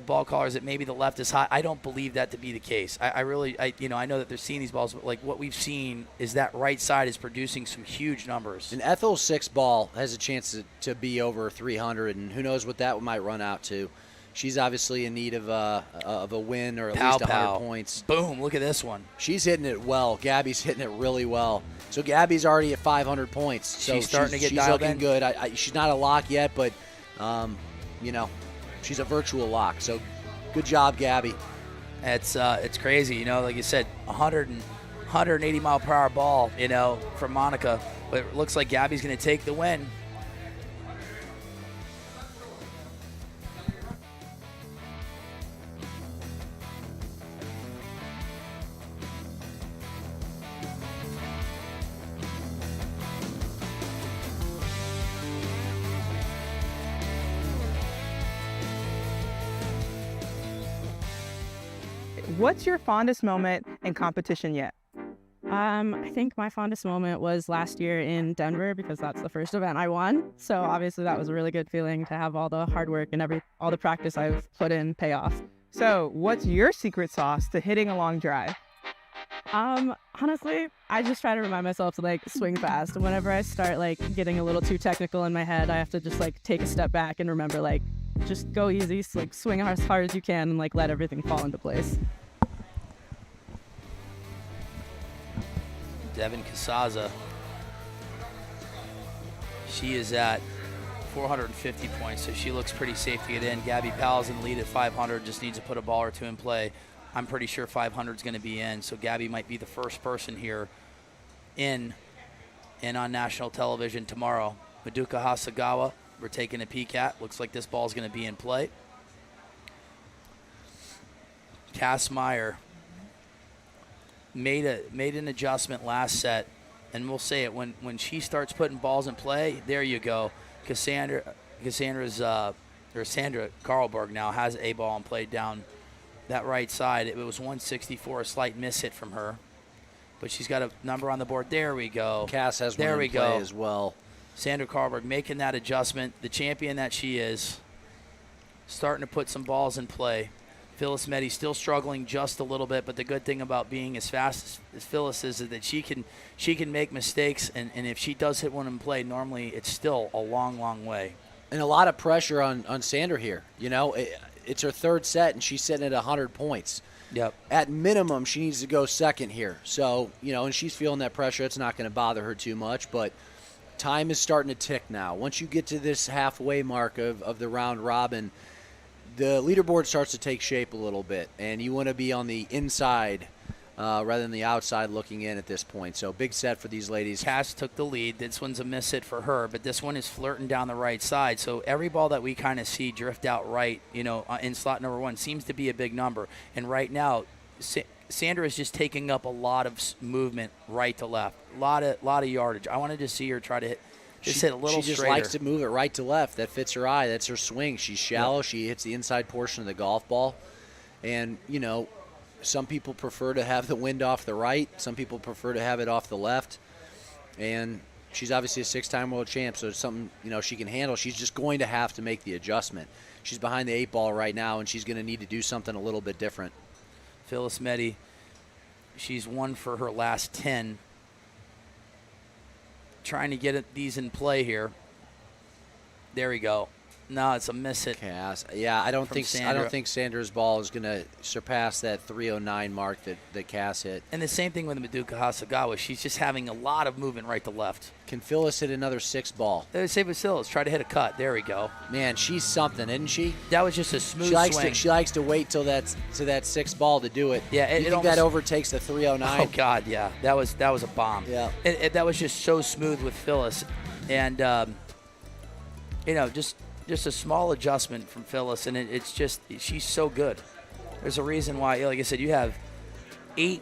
ball callers that maybe the left is high. I don't believe that to be the case. I know that they're seeing these balls, but like what we've seen is that right side is producing some huge numbers. An Ethel's 6 ball has a chance to be over 300, and who knows what that might run out to. She's obviously in need of a win or at least 100 points. Boom, look at this one. She's hitting it well. Gabby's hitting it really well. So Gabby's already at 500 points. So she's starting to get she's dialed looking in. good. She's not a lock yet, but, she's a virtual lock. So good job, Gabby. It's crazy, like you said, 180 mile per hour ball, from Monica. But it looks like Gabby's going to take the win. What's your fondest moment in competition yet? I think my fondest moment was last year in Denver, because that's the first event I won. So obviously that was a really good feeling to have all the hard work and all the practice I've put in pay off. So what's your secret sauce to hitting a long drive? Honestly, I just try to remind myself to swing fast. Whenever I start getting a little too technical in my head, I have to just take a step back and remember just go easy, swing as hard as you can and let everything fall into place. Devin Casaza. She is at 450 points, so she looks pretty safe to get in. Gabby Powell's in the lead at 500, just needs to put a ball or two in play. I'm pretty sure 500 is going to be in, so Gabby might be the first person here in on national television tomorrow. Madoka Hasagawa, we're taking a peek at. Looks like this ball is going to be in play. Cass Meyer made an adjustment last set, and we'll say it when she starts putting balls in play. There you go. Sandra Karlberg now has a ball in play down that right side. It was 164, a slight miss hit from her, but she's got a number on the board. There we go. Cass has one in play as well. Sandra Karlberg making that adjustment, the champion that she is, starting to put some balls in play. Phyllis Meddy still struggling just a little bit, but the good thing about being as fast as Phyllis is that she can make mistakes, and if she does hit one in play, normally it's still a long, long way. And a lot of pressure on Sandra here. It's her third set, and she's sitting at 100 points. Yep. At minimum, she needs to go second here. So, and she's feeling that pressure. It's not going to bother her too much, but time is starting to tick now. Once you get to this halfway mark of the round robin, the leaderboard starts to take shape a little bit, and you want to be on the inside rather than the outside looking in at this point. So big set for these ladies. Cass took the lead. This one's a miss hit for her, but this one is flirting down the right side. So every ball that we kind of see drift out right, in slot number 1 seems to be a big number. And right now, Sandra is just taking up a lot of movement right to left, a lot of yardage. I wanted to see her try to hit a little straighter. She just likes to move it right to left. That fits her eye. That's her swing. She's shallow. Yep. She hits the inside portion of the golf ball. And, some people prefer to have the wind off the right. Some people prefer to have it off the left. And she's obviously a 6-time world champ, so it's something, she can handle. She's just going to have to make the adjustment. She's behind the 8 ball right now, and she's going to need to do something a little bit different. Phyllis Meddy, she's won for her last 10. Trying to get these in play here. There we go. No, it's a miss hit. Cass. Yeah, I don't think Sandra's ball is going to surpass that 309 mark that Cass hit. And the same thing with Madoka Hasagawa. She's just having a lot of movement right to left. Can Phyllis hit another 6 ball? Save Phyllis. Try to hit a cut. There we go. Man, she's something, isn't she? That was just a smooth swing. She likes to wait till that 6 ball to do it. Yeah, you think that overtakes the 309? Oh God, yeah. That was a bomb. Yeah. That was just so smooth with Phyllis, and just a small adjustment from Phyllis, and it's just she's so good. There's a reason why, like I said, you have 8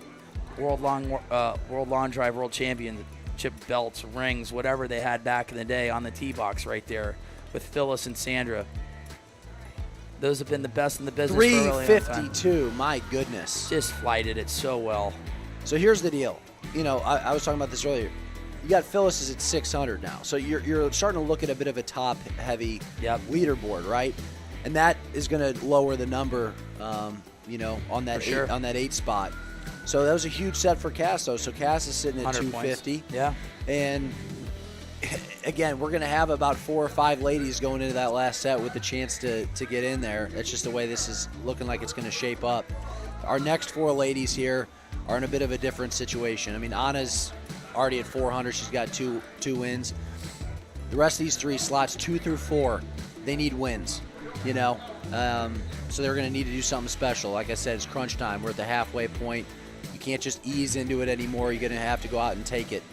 World Long Drive World Championship belts, rings, whatever they had back in the day on the tee box right there with Phyllis and Sandra. Those have been the best in the business. 352, my goodness. Just flighted it so well. So here's the deal. I was talking about this earlier. You got Phyllis is at 600 now, so you're starting to look at a bit of a top-heavy leaderboard, right? And that is going to lower the number, on that on that 8 spot. So that was a huge set for Cass, though. So Cass is sitting at 250. Points. Yeah. And again, we're going to have about 4 or 5 ladies going into that last set with the chance to get in there. That's just the way this is looking like it's going to shape up. Our next 4 ladies here are in a bit of a different situation. I mean, Anna's already at 400. She's got two wins. The rest of these 3 slots, 2 through 4, they need wins, so they're going to need to do something special. Like I said, it's crunch time. We're at the halfway point. You can't just ease into it anymore. You're going to have to go out and take it.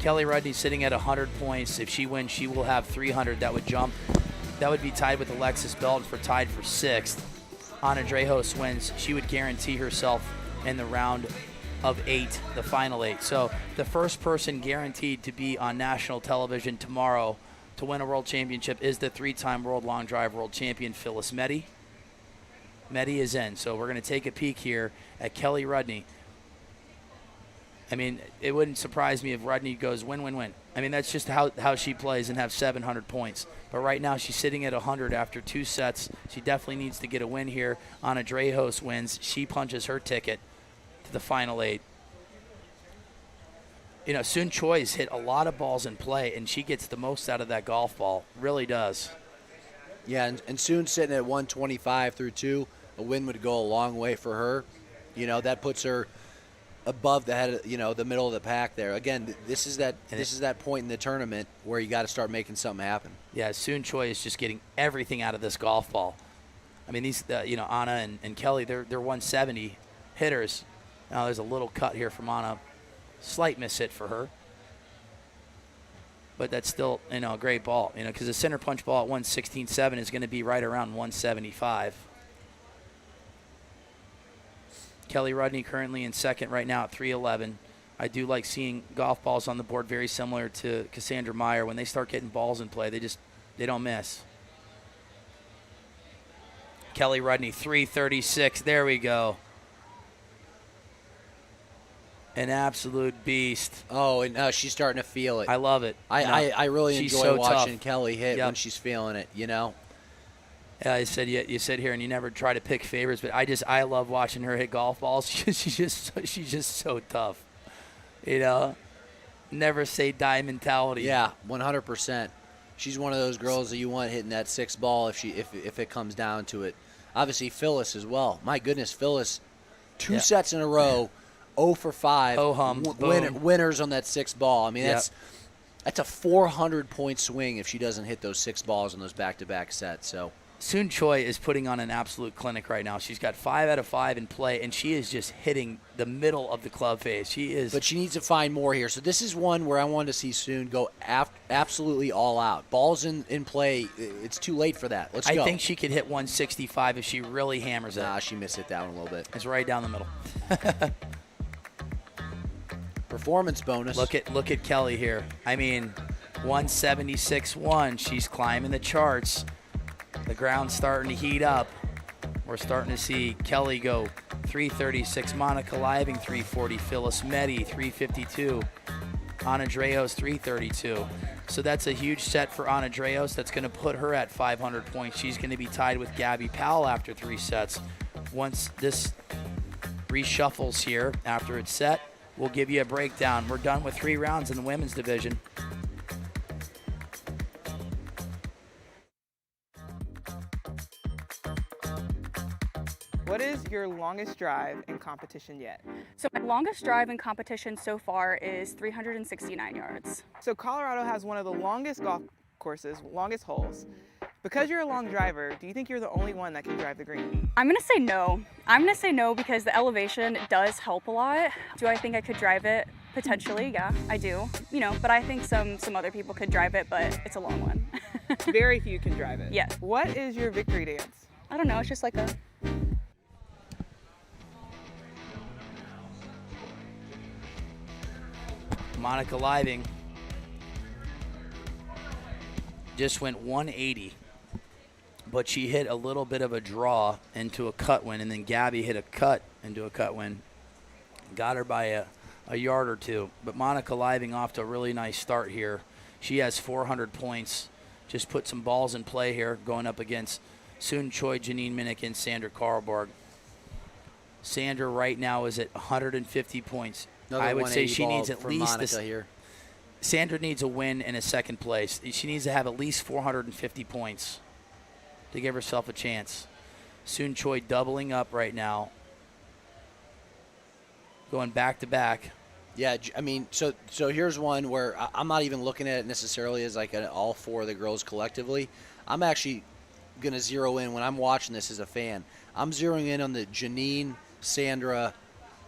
Kelly Rudney sitting at 100 points. If she wins, she will have 300. That would jump. That would be tied with Alexis Belton tied for 6th. Anna Drejos wins. She would guarantee herself in the round of 8, the final 8. So the first person guaranteed to be on national television tomorrow to win a world championship is the 3-time World Long Drive World Champion, Phyllis Meddy. Meddy is in. So we're going to take a peek here at Kelly Rudney. I mean, it wouldn't surprise me if Rudney goes win, win, win. I mean, that's just how she plays and have 700 points. But right now she's sitting at 100 after 2 sets. She definitely needs to get a win here. Anna Drejos wins. She punches her ticket to the final 8. Soon Choi's hit a lot of balls in play, and she gets the most out of that golf ball. Really does. Yeah, and Soon sitting at 125 through 2. A win would go a long way for her. That puts her above the head, the middle of the pack there. Again, this is that point in the tournament where you got to start making something happen. Yeah, Soon Choi is just getting everything out of this golf ball. I mean, these, Anna and Kelly, they're 170 hitters. Now there's a little cut here from Anna. Slight miss hit for her. But that's still, a great ball, because the center punch ball at 116.7 is going to be right around 175. Kelly Rudney currently in second right now at 311. I do like seeing golf balls on the board very similar to Cassandra Meyer. When they start getting balls in play, they don't miss. Kelly Rudney, 336. There we go. An absolute beast. Oh, and she's starting to feel it. I love it. I really enjoy so watching tough. Kelly hit when she's feeling it, Yeah, I said you sit here and you never try to pick favorites, but I love watching her hit golf balls. she's just so tough. Never say die mentality. Yeah, 100%. She's one of those girls that you want hitting that 6 ball if it comes down to it. Obviously Phyllis as well. My goodness, Phyllis, 2 sets in a row, 0 for 5. Oh hum. Winners on that 6 ball. I mean that's a 400-point swing if she doesn't hit those 6 balls in those back-to-back sets. So Soon Choi is putting on an absolute clinic right now. She's got 5 out of 5 in play, and she is just hitting the middle of the club face. She is. But she needs to find more here. So this is one where I wanted to see Soon go absolutely all out. Balls in play. It's too late for that. Let's go. I think she could hit 165 if she really hammers it. Nah, she missed it down a little bit. It's right down the middle. Performance bonus. Look at Kelly here. I mean, 176.1. She's climbing the charts. The ground's starting to heat up. We're starting to see Kelly go 336, Monica Living 340, Phyllis Meddy 352, Ana Drejos 332. So that's a huge set for Ana Drejos. That's going to put her at 500 points. She's going to be tied with Gabby Powell after 3 sets. Once this reshuffles here after it's set, we'll give you a breakdown. We're done with 3 rounds in the women's division. What is your longest drive in competition yet? So my longest drive in competition so far is 369 yards. So Colorado has one of the longest golf courses, longest holes. Because you're a long driver, do you think you're the only one that can drive the green? I'm gonna say no. I'm gonna say no because the elevation does help a lot. Do I think I could drive it? Potentially, yeah, I do. You know, but I think some other people could drive it, but it's a long one. Very few can drive it. Yes. What is your victory dance? I don't know, it's just like a... Monica Living just went 180, but she hit a little bit of a draw into a cut win, and then Gabby hit a cut into a cut win. Got her by a yard or 2. But Monica Living off to a really nice start here. She has 400 points. Just put some balls in play here, going up against Soon Choi, Janine Minnick, and Sandra Karlborg. Sandra right now is at 150 points. Another I would say she ball needs at for least Monica this. Here. Sandra needs a win and a second place. She needs to have at least 450 points to give herself a chance. Soon Choi doubling up right now, going back to back. Yeah, I mean, so here's one where I'm not even looking at it necessarily as like all 4 of the girls collectively. I'm actually going to zero in when I'm watching this as a fan. I'm zeroing in on the Janine, Sandra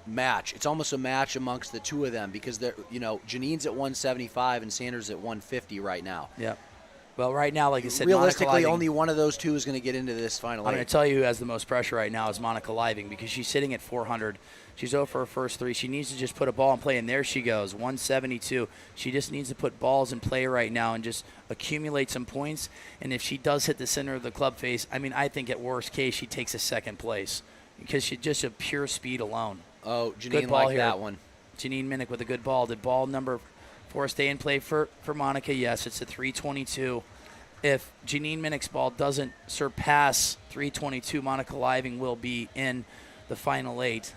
match. It's almost a match amongst the 2 of them because they're, you know, Janine's at 175 and Sandra's at 150 right now. Yeah. Well, right now, like I said, realistically, only one of those 2 is going to get into this final. I'm going to tell you who has the most pressure right now is Monica Living because she's sitting at 400. She's over her first 3. She needs to just put a ball in play, and there she goes, 172. She just needs to put balls in play right now and just accumulate some points. And if she does hit the center of the club face, I mean, I think at worst case she takes a second place because she's just a pure speed alone. Oh, Janine liked that one. Janine Minnick with a good ball. Did ball number 4 stay in play for Monica? Yes, it's a 322. If Janine Minnick's ball doesn't surpass 322, Monica Living will be in the final 8.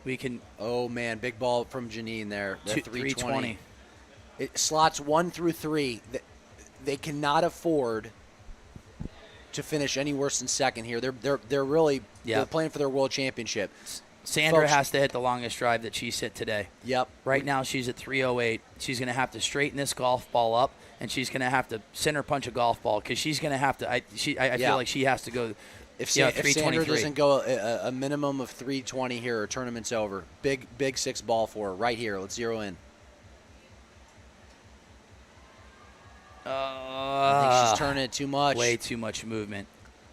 We can. Oh man, big ball from Janine there. 320. It slots 1 through 3. They cannot afford to finish any worse than second here. They're really they're playing for their world championship. Sandra Folks, has to hit the longest drive that she's hit today. Yep. Right now she's at 308. She's going to have to straighten this golf ball up, and she's going to have to center punch a golf ball because she's going to have to. I feel like she has to go. If Sandra doesn't go a minimum of 320 here, her tournament's over. Big 6 ball for her right here. Let's zero in. I think she's turning it too much. Way too much movement.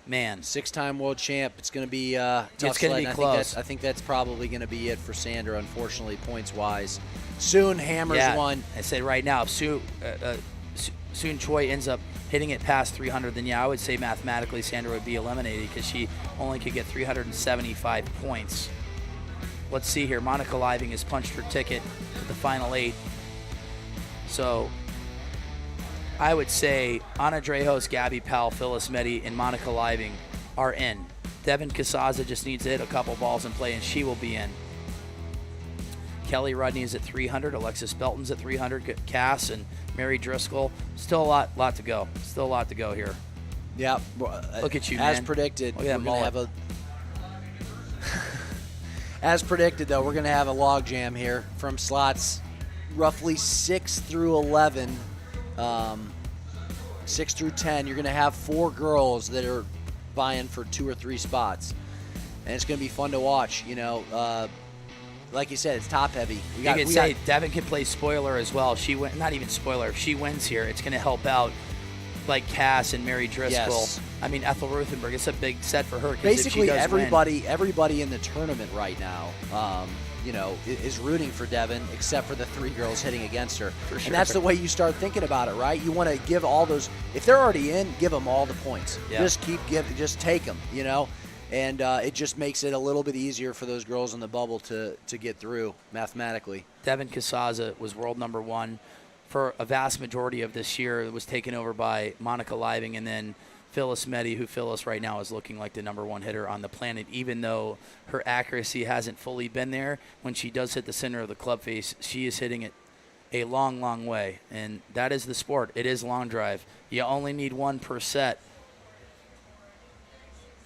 Man. 6-time world champ. It's going to be tough. It's going to be close. I think that's probably going to be it for Sandra, unfortunately, points-wise. Soon hammers one. I say right now, if Soon Choi ends up hitting it past 300, then I would say mathematically Sandra would be eliminated because she only could get 375 points. Let's see here. Monica Living has punched her ticket to the final 8. So I would say Ana Drejos, Gabby Powell, Phyllis Meddy, and Monica Living are in. Devin Casaza just needs to hit a couple balls in play, and she will be in. Kelly Rudney is at 300. Alexis Belton's at 300. Cass and Mary Driscoll. Still a lot to go. Still a lot to go here. Yeah. Look at you, man. As predicted, we're going to have a... As predicted, though, we're going to have a log jam here from slots roughly 6 through 11. 6 through 10, you're going to have 4 girls that are vying for 2 or 3 spots. And it's going to be fun to watch. You know, like you said, it's top heavy. Devin can play spoiler as well. Not even spoiler. If she wins here, it's going to help out like Cass and Mary Driscoll. Yes. I mean, Ethel Ruthenberg. It's a big set for her. Basically, everybody in the tournament right now, you know, is rooting for Devin, except for the 3 girls hitting against her. For sure. And that's the way you start thinking about it, right? You want to give all those. If they're already in, give them all the points. Yeah. Just take them. You know, And it just makes it a little bit easier for those girls in the bubble to get through mathematically. Devin Casaza was world number 1 for a vast majority of this year. It was taken over by Monica Living, and then Phyllis Meddy, who Phyllis right now is looking like the number 1 hitter on the planet, even though her accuracy hasn't fully been there. When she does hit the center of the club face, she is hitting it a long, long way. And that is the sport. It is long drive. You only need 1 per set.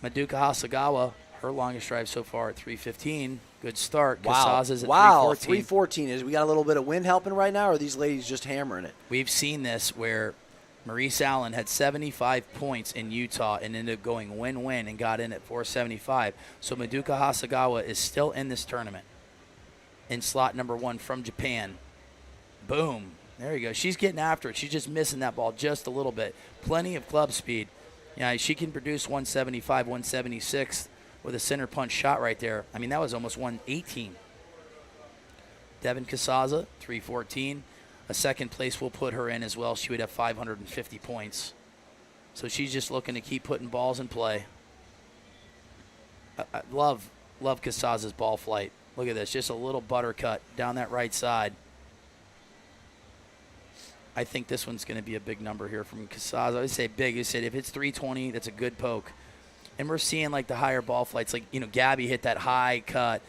Maduka Hasagawa, her longest drive so far at 315. Good start. Casaza's at 314. 314. Is we got a little bit of wind helping right now, or are these ladies just hammering it? We've seen this where Maurice Allen had 75 points in Utah and ended up going win-win and got in at 475. So Maduka Hasagawa is still in this tournament in slot number 1 from Japan. Boom. There you go. She's getting after it. She's just missing that ball just a little bit. Plenty of club speed. Yeah, she can produce 175, 176 with a center punch shot right there. I mean, that was almost 118. Devin Casaza, 314. A second place will put her in as well. She would have 550 points. So she's just looking to keep putting balls in play. I love Casaza's ball flight. Look at this, just a little buttercut down that right side. I think this one's going to be a big number here from Casaza. I would say big. You said if it's 320, that's a good poke. And we're seeing like the higher ball flights, like, you know, Gabby hit that high cut.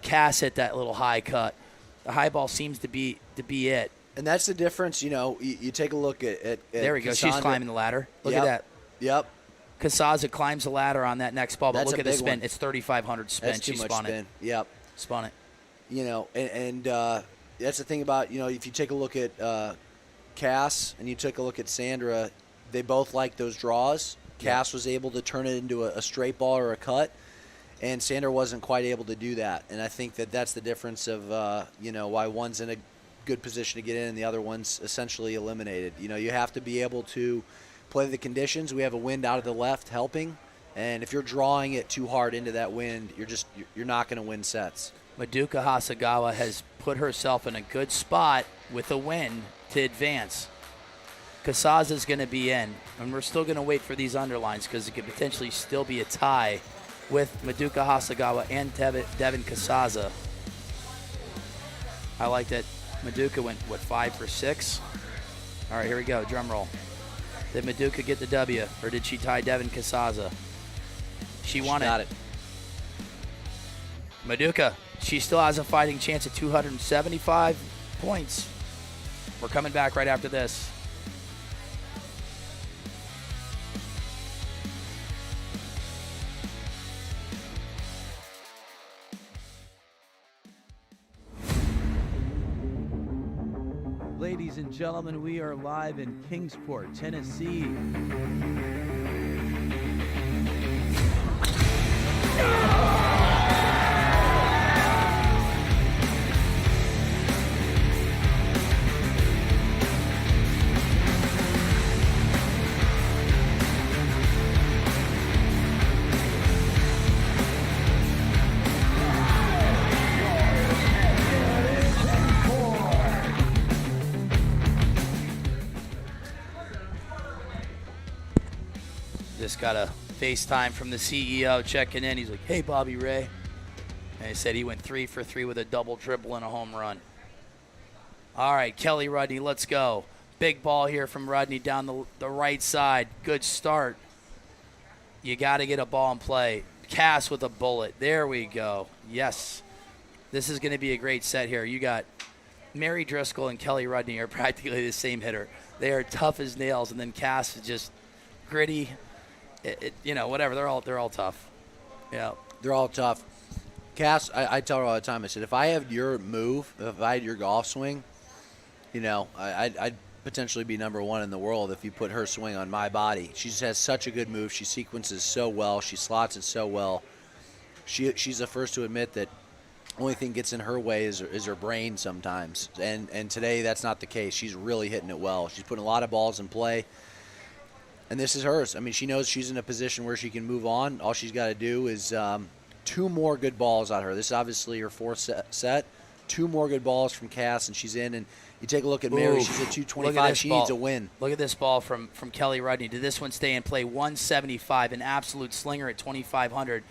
Cass hit that little high cut. The high ball seems to be it. And that's the difference, you know. You take a look at there we go. She's climbing the ladder. Look at that. Yep. Casaza climbs the ladder on that next ball, but That's look a at the big spin. one. It's 3,500 spin. That's too She much spun spin. it. Yep. Spun it. You know, and that's the thing about, you know, if you take a look at Cass and you take a look at Sandra, they both like those draws. Cass was able to turn it into a straight ball or a cut, and Sandra wasn't quite able to do that. And I think that that's the difference of, you know, why one's in a good position to get in and the other one's essentially eliminated. You know, you have to be able to play the conditions. We have a wind out of the left helping, and if you're drawing it too hard into that wind, you're not going to win sets. Maduka Hasagawa has put herself in a good spot with a win to advance. Casaza's going to be in, and we're still going to wait for these underlines because it could potentially still be a tie with Maduka Hasagawa and Devin Casaza. I like that Maduka went, 5 for 6? All right, here we go, drum roll. Did Maduka get the W, or did she tie Devin Casaza? She won got it. Maduka, she still has a fighting chance at 275 points. We're coming back right after this. Ladies and gentlemen, we are live in Kingsport, Tennessee. Just got a FaceTime from the CEO checking in. He's like, hey, Bobby Ray. And he said he went 3 for 3 with a double triple and a home run. All right, Kelly Rudney, let's go. Big ball here from Rudney down the right side. Good start. You got to get a ball in play. Cass with a bullet. There we go. Yes. This is going to be a great set here. You got Mary Driscoll and Kelly Rudney are practically the same hitter. They are tough as nails, and then Cass is just gritty. You know, whatever. They're all tough. Yeah. They're all tough. Cass, I tell her all the time, I said, if I had your move, if I had your golf swing, you know, I'd potentially be number 1 in the world if you put her swing on my body. She just has such a good move. She sequences so well. She slots it so well. She's the first to admit that only thing gets in her way is her brain sometimes. And today that's not the case. She's really hitting it well. She's putting a lot of balls in play. And this is hers. I mean, she knows she's in a position where she can move on. All she's got to do is 2 more good balls out of her. This is obviously her 4th set. 2 more good balls from Cass, and she's in. And you take a look at Mary. She's at 225. She needs a win. Look at this ball from Kelly Rudney. Did this one stay in play? 175, an absolute slinger at 2,500.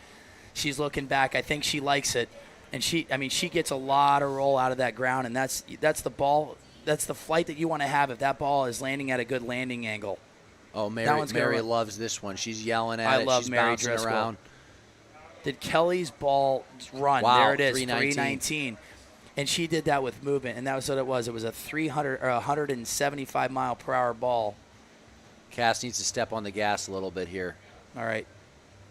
She's looking back. I think she likes it. And she gets a lot of roll out of that ground, and that's the ball. That's the flight that you want to have if that ball is landing at a good landing angle. Oh, Mary loves this one. She's yelling at it. Love She's Mary bouncing Driscoll. around. Did Kelly's ball run? Wow, There it is, 319. And she did that with movement, and that was what it was. It was a 175 mile per hour ball. Cass needs to step on the gas a little bit here. All right.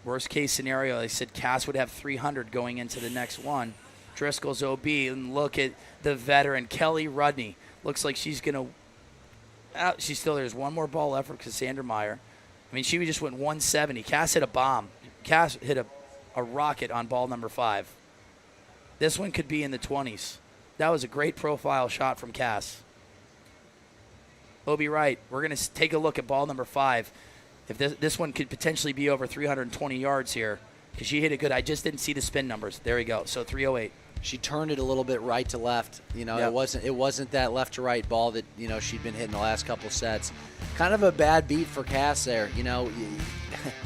Worst case scenario, they said Cass would have 300 going into the next one. Driscoll's OB, and look at the veteran Kelly Rudney. Looks like she's gonna. She's still there's one more ball left for Cassandra Meyer. I mean, she just went 170. Cass hit a bomb. Cass hit a rocket on ball number 5. This one could be in the 20s. That was a great profile shot from Cass. Obi Wright, we're going to take a look at ball number 5. If this one could potentially be over 320 yards here, because she hit it good. I just didn't see the spin numbers. There we go. So 308. She turned it a little bit right to left. It wasn't that left to right ball that she'd been hitting the last couple sets. Kind of a bad beat for Cass there. You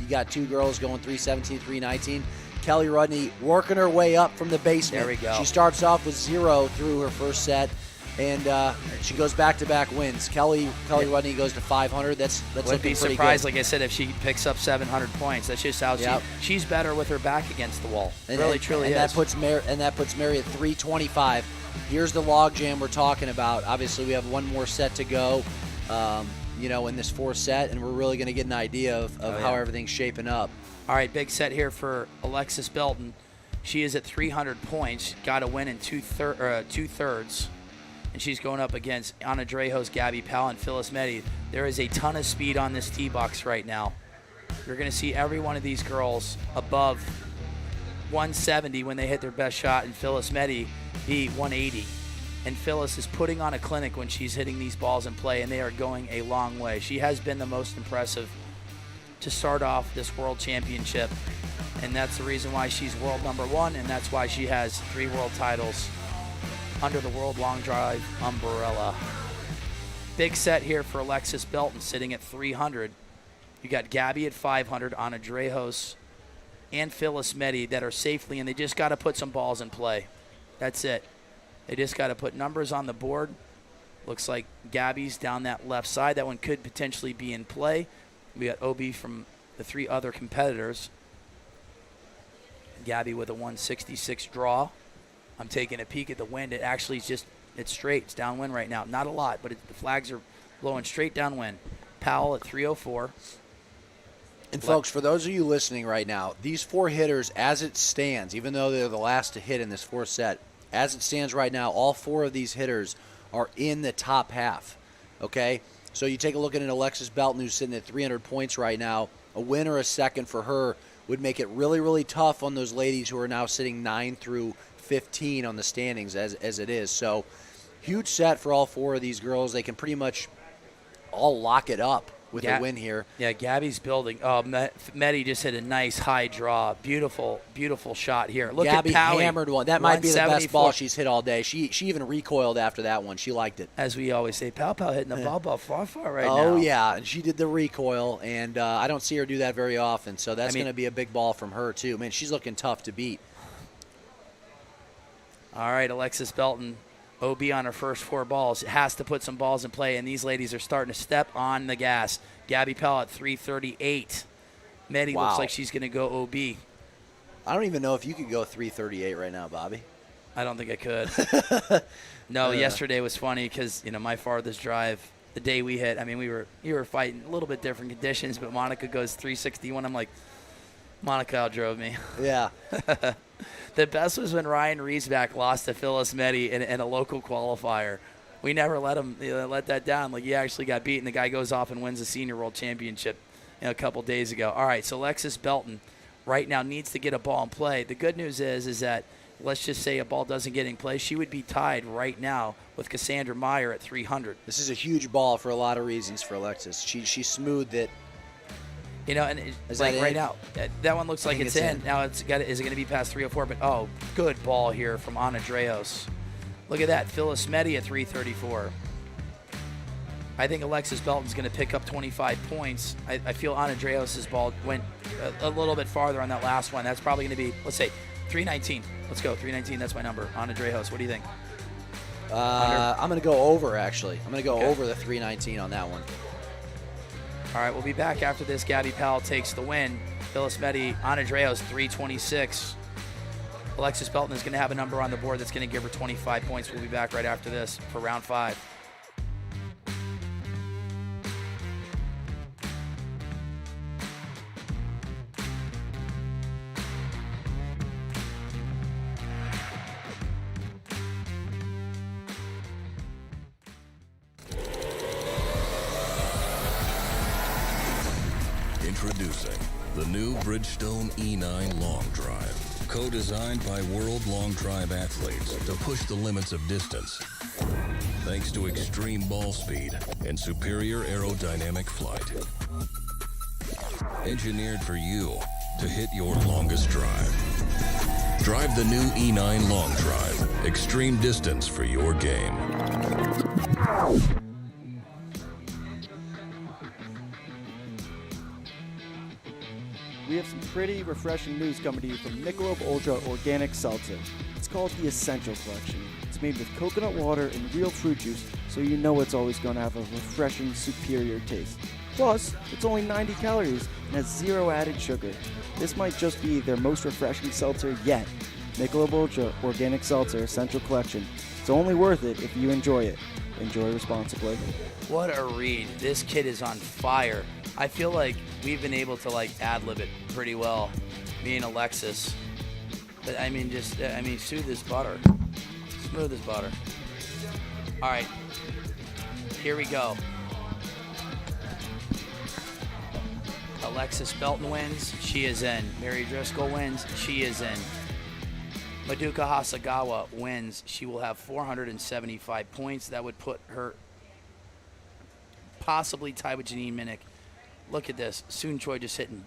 got 2 girls going 317, 319. Kelly Rudney working her way up from the basement. There we go. She starts off with 0 through her first set, and she goes back-to-back wins. Kelly Rudney goes to 500. That's Wouldn't looking be pretty surprised, good. like I said, if she picks up 700 points. That's just how she's better with her back against the wall. Truly is. That puts Mary at 325. Here's the log jam we're talking about. Obviously, we have one more set to go, in this 4th set, and we're really going to get an idea of how everything's shaping up. All right, big set here for Alexis Belton. She is at 300 points. Got a win in two-thirds. And she's going up against Anna Drejos, Gabby Powell, and Phyllis Meddy. There is a ton of speed on this tee box right now. You're going to see every one of these girls above 170 when they hit their best shot, and Phyllis Meddy be 180. And Phyllis is putting on a clinic when she's hitting these balls in play, and they are going a long way. She has been the most impressive to start off this world championship, and that's the reason why she's world number 1, and that's why she has 3 world titles under the World Long Drive umbrella. Big set here for Alexis Belton, sitting at 300. You got Gabby at 500, Anna Drejos, and Phyllis Meddy that are safely, and they just got to put some balls in play. That's it. They just got to put numbers on the board. Looks like Gabby's down that left side. That one could potentially be in play. We got OB from the 3 other competitors. Gabby with a 166 draw. I'm taking a peek at the wind. It actually is it's straight. It's downwind right now. Not a lot, but the flags are blowing straight downwind. Powell at 304. And folks, for those of you listening right now, these 4 hitters, as it stands, even though they're the last to hit in this 4th set, as it stands right now, all 4 of these hitters are in the top half. Okay? So you take a look at an Alexis Belton who's sitting at 300 points right now. A win or a second for her would make it really, really tough on those ladies who are now sitting 9 through 15 on the standings as it is. So huge set for all 4 of these girls. They can pretty much all lock it up with a win here. Yeah, Gabby's building. Oh, Meddy just hit a nice high draw. Beautiful, beautiful shot here. Look Gabby at Powie. Hammered one. That might be the best ball she's hit all day. She even recoiled after that one. She liked it. As we always say, Pow hitting the ball far right now. Oh, yeah, and she did the recoil, and I don't see her do that very often, so that's going to be a big ball from her, too. Man, she's looking tough to beat. All right, Alexis Belton, OB on her first 4 balls. Has to put some balls in play, and these ladies are starting to step on the gas. Gabby Powell at 338. Meddy looks like she's going to go OB. I don't even know if you could go 338 right now, Bobby. I don't think I could. No, yesterday was funny because, my farthest drive, the day we hit, you were fighting a little bit different conditions, but Monica goes 361. I'm like, Monica outdrove me. Yeah. The best was when Ryan Riesback lost to Phyllis Meddy in a local qualifier. We never let him let that down. Like, he actually got beaten. The guy goes off and wins the Senior World Championship a couple days ago. All right, so Alexis Belton right now needs to get a ball in play. The good news is that, let's just say a ball doesn't get in play, she would be tied right now with Cassandra Meyer at 300. This is a huge ball for a lot of reasons for Alexis. She smoothed it. And it's like right now, that one looks like it's in. Now is it going to be past 304? But good ball here from Anna Drejos. Look at that, Phyllis Meddy at 334. I think Alexis Belton's going to pick up 25 points. I feel Ana Drejos' ball went a little bit farther on that last one. That's probably going to be, let's say, 319. Let's go, 319. That's my number. Ana Drejos, what do you think? I'm going to go over, actually. I'm going to go over the 319 on that one. All right, we'll be back after this. Gabby Powell takes the win. Phyllis Meddy, Ana Drejos, 326. Alexis Belton is going to have a number on the board that's going to give her 25 points. We'll be back right after this for round 5. Introducing the new Bridgestone E9 Long Drive. Co-designed by world long drive athletes to push the limits of distance. Thanks to extreme ball speed and superior aerodynamic flight. Engineered for you to hit your longest drive. Drive the new E9 Long Drive. Extreme distance for your game. We have some pretty refreshing news coming to you from Michelob Ultra Organic Seltzer. It's called the Essential Collection. It's made with coconut water and real fruit juice, so you know it's always going to have a refreshing, superior taste. Plus, it's only 90 calories and has 0 added sugar. This might just be their most refreshing seltzer yet. Michelob Ultra Organic Seltzer Essential Collection. It's only worth it if you enjoy it. Enjoy responsibly. What a read. This kid is on fire. I feel like we've been able to ad-lib it pretty well, me and Alexis. But soothe as butter. Smooth as butter. All right, here we go. Alexis Belton wins, she is in. Mary Driscoll wins, she is in. Madoka Hasagawa wins, she will have 475 points. That would put her possibly tied with Janine Minnick. Look at this. Soon Choi just hitting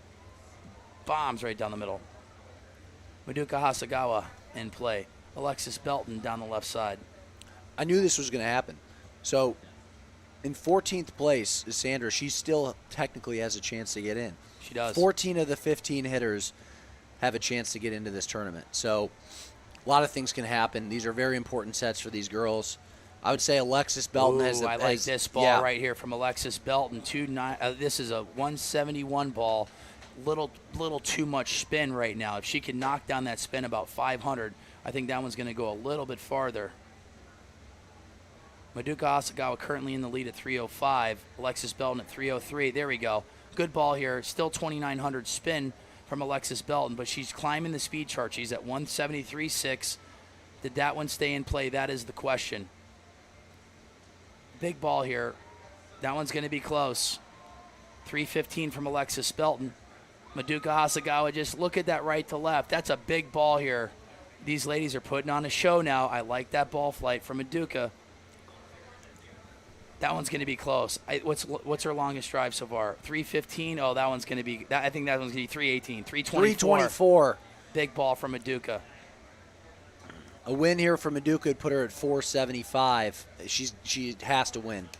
bombs right down the middle. Madoka Hasagawa in play. Alexis Belton down the left side. I knew this was going to happen. So in 14th place is Sandra. She still technically has a chance to get in. She does. 14 of the 15 hitters have a chance to get into this tournament. So a lot of things can happen. These are very important sets for these girls. I would say Alexis Belton has the... I like this ball right here from Alexis Belton. This is a 171 ball. Little too much spin right now. If she can knock down that spin about 500, I think that one's going to go a little bit farther. Madoka Hasagawa currently in the lead at 305. Alexis Belton at 303. There we go. Good ball here. Still 2,900 spin from Alexis Belton, but she's climbing the speed chart. She's at 173.6. Did that one stay in play? That is the question. Big ball here. That one's going to be close. 315 from Alexis Belton. Madoka Hasagawa, just look at that right to left. That's a big ball here. These ladies are putting on a show now. I like that ball flight from Madoka. That one's going to be close. What's her longest drive so far? 315. Oh, that one's going to be. I think that one's going to be 318. 324. Big ball from Madoka. A win here from Madoka would put her at 475. She has to win,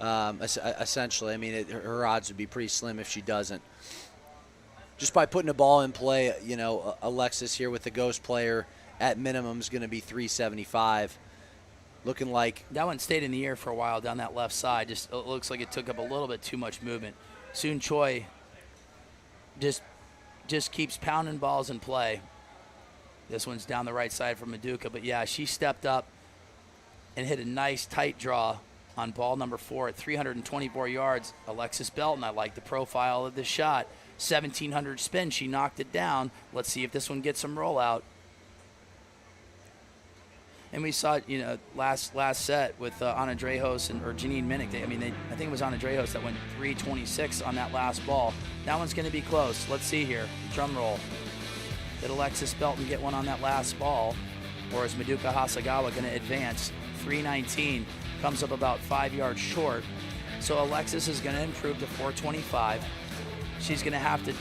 essentially. I mean, her odds would be pretty slim if she doesn't. Just by putting a ball in play, Alexis here with the ghost player at minimum is going to be 375. Looking like that one stayed in the air for a while down that left side. Just it looks like it took up a little bit too much movement. Soon Choi just keeps pounding balls in play. This one's down the right side from Madoka, but yeah, she stepped up and hit a nice tight draw on ball number 4 at 324 yards. Alexis Belton, I like the profile of this shot. 1,700 spin, she knocked it down. Let's see if this one gets some rollout. And we saw, last set with Ana Drejos or Janine Minnick. I think it was Ana Drejos that went 326 on that last ball. That one's going to be close. Let's see here. Drum roll. Did Alexis Belton get one on that last ball? Or is Madoka Hasagawa going to advance? 319 comes up about 5 yards short. So Alexis is going to improve to 425. She's going to have to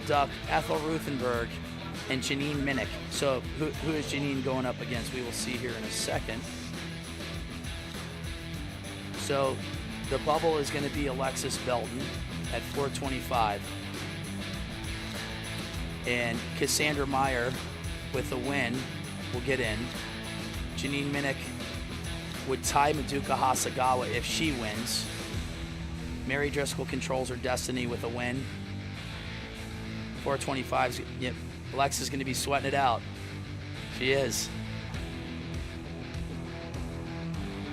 duck Ethel Ruthenberg and Janine Minnick. So who is Janine going up against? We will see here in a second. So the bubble is going to be Alexis Belton at 425. And Cassandra Meyer with a win will get in. Janine Minnick would tie Maduka Hasagawa if she wins. Mary Driscoll controls her destiny with a win. 425's, yep, Alexis is going to be sweating it out. She is.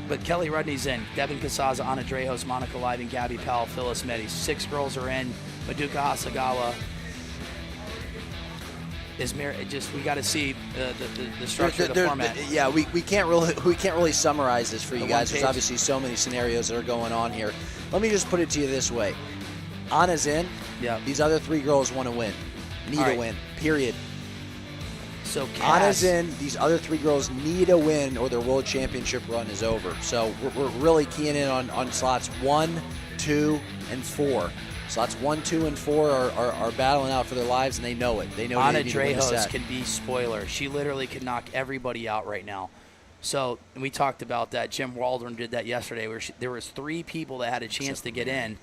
But Kelly Rudney's in. Devin Casaza, Anna Drejos, Monica Live, Gabby Powell, Phyllis Meddy. 6 girls are in. Maduka Hasagawa is just, we got to see the structure of the format. Yeah, we can't really summarize this for you guys. There's obviously so many scenarios that are going on here. Let me just put it to you this way. Anna's in. Yeah. These other 3 girls want to win. Need a win. Period. So Anna's in. These other 3 girls need a win or their world championship run is over. So we're really keying in on slots 1, 2, and 4. Slots 1, 2, and 4 are battling out for their lives, and they know it. They know Anna they need to win a Drejos set. can be spoiler. She literally could knock everybody out right now. So and we talked about that. Jim Waldron did that yesterday, where there was 3 people that had a chance to get in.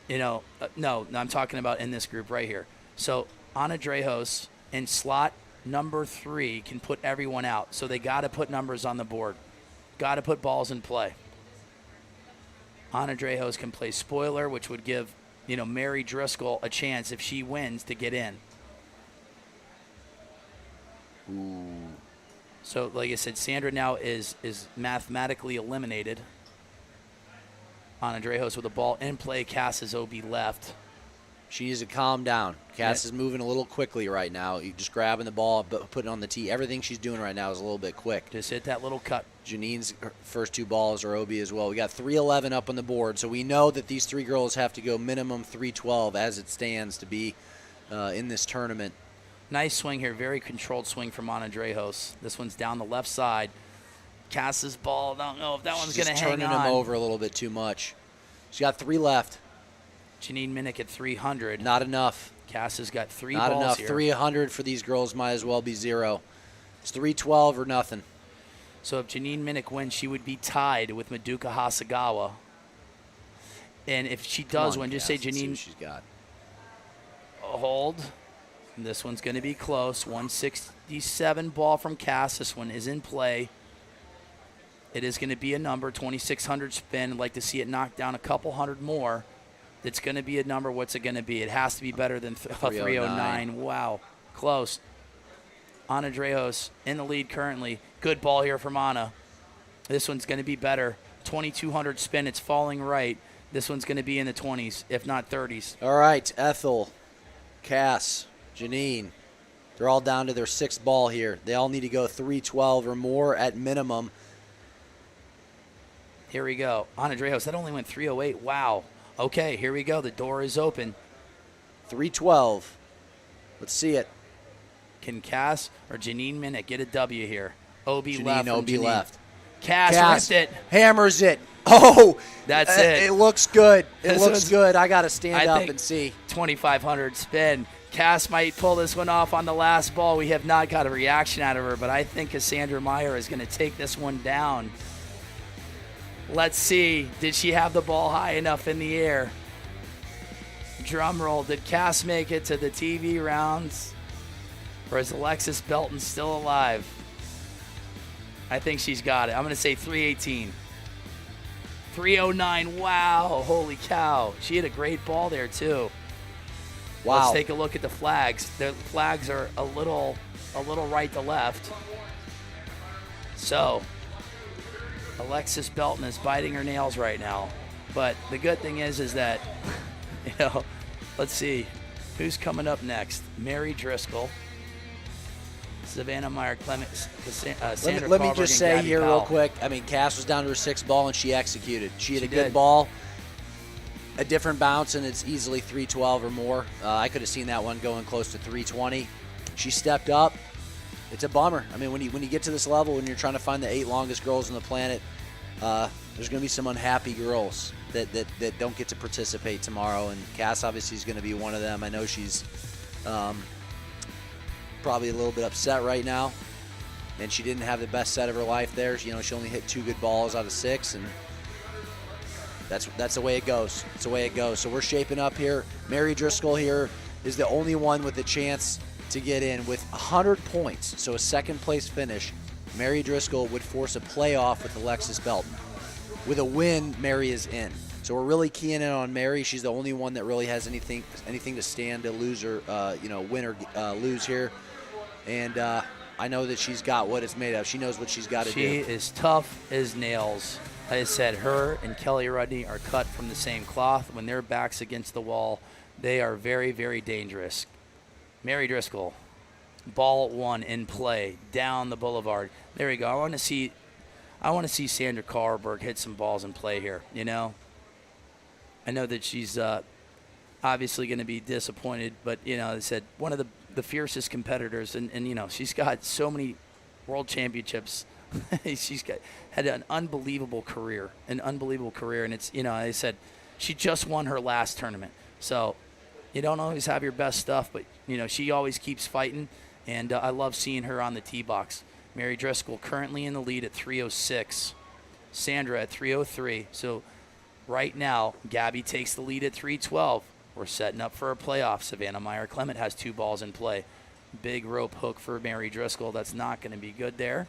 You know, no, I'm talking about in this group right here. So Anna Drejos in slot number 3 can put everyone out. So they got to put numbers on the board. Got to put balls in play. Anna Drejos can play spoiler, which would give, you know, Mary Driscoll a chance if she wins to get in. Ooh. So, like I said, Sandra now is mathematically eliminated. Anna Drejos with the ball in play. Cass is OB left. She needs to calm down. Cass is moving a little quickly right now. You just grabbing the ball, but putting it on the tee. Everything she's doing right now is a little bit quick. Just hit that little cut. Janine's first 2 balls are OB as well. We got 311 up on the board, so we know that these 3 girls have to go minimum 312 as it stands to be in this tournament. Nice swing here. Very controlled swing from Anna Drejos. This one's down the left side. Cass's ball. Don't know if that one's going to hang on. She's turning him over a little bit too much. She's got 3 left. Janine Minnick at 300. Not enough. Cass has got 3 Not balls enough. here. 300 for these girls might as well be 0. It's 312 or nothing. So if Janine Minnick wins, she would be tied with Maduka Hasagawa. And if she does win, just say Cass, let's see Janine. what she's got. Hold. This one's going to be close. 167 ball from Cass. This one is in play. It is going to be a number, 2,600 spin. I'd like to see it knock down a couple hundred more. It's going to be a number. What's it going to be? It has to be better than 309. Wow. Close. Anna Drejos in the lead currently. Good ball here from Anna. This one's going to be better. 2,200 spin. It's falling right. This one's going to be in the 20s, if not 30s. All right, Ethel, Cass, Janine. They're all down to their 6th ball here. They all need to go 312 or more at minimum. Here we go. Anna Drejos, that only went 308. Wow. Okay, here we go. The door is open. 312. Let's see it. Can Cass or Janine Minnick get a W here? OB Janine, left. OB Janine. left. Cass ripped it. Hammers it. Oh, that's it. It looks good. It This looks was- good. I got to stand I up think and see. 2,500 spin. Cass might pull this one off on the last ball. We have not got a reaction out of her, but I think Cassandra Meyer is going to take this one down. Let's see. Did she have the ball high enough in the air? Drum roll. Did Cass make it to the TV rounds? Or is Alexis Belton still alive? I think she's got it. I'm going to say 318. 309. Wow. Holy cow. She hit a great ball there, too. Wow. Let's take a look at the flags. The flags are a little right to left. So, Alexis Belton is biting her nails right now. But the good thing is that, you know, let's see. Who's coming up next? Mary Driscoll, Savannah Meyer, Clements, Sandra Let me Carberg, just and say Gabby here Powell. real quick. I mean, Cass was down to her 6th ball, and she executed. She hit a good did. ball. A different bounce, and it's easily 312 or more. I could have seen that one going close to 320. She stepped up. It's a bummer. I mean, when you get to this level, when you're trying to find the 8 longest girls on the planet, there's going to be some unhappy girls that don't get to participate tomorrow, and Cass obviously is going to be one of them. I know she's probably a little bit upset right now, and she didn't have the best set of her life there. You know, she only hit 2 good balls out of 6, and That's the way it goes. It's the way it goes. So we're shaping up here. Mary Driscoll here is the only one with a chance to get in with 100 points. So a second place finish. Mary Driscoll would force a playoff with Alexis Belton. With a win, Mary is in. So we're really keying in on Mary. She's the only one that really has anything to stand to lose or win or lose here. And I know that she's got what it's made of. She knows what she's got to do. She is tough as nails. Like I said, her and Kelly Rudney are cut from the same cloth. When their backs against the wall, they are very, very dangerous. Mary Driscoll, ball 1 in play down the boulevard. There we go. I want to see Sandra Carlberg hit some balls in play here. You know, I know that she's obviously going to be disappointed, but they said one of the fiercest competitors, and she's got so many world championships. She's had an unbelievable career, and it's I said she just won her last tournament, so you don't always have your best stuff, but she always keeps fighting, and I love seeing her on the tee box. Mary Driscoll currently in the lead at 306, Sandra at 303. So right now, Gabby takes the lead at 312. We're setting up for a playoff. Savannah Meyer-Clement has 2 balls in play. Big rope hook for Mary Driscoll. That's not going to be good there.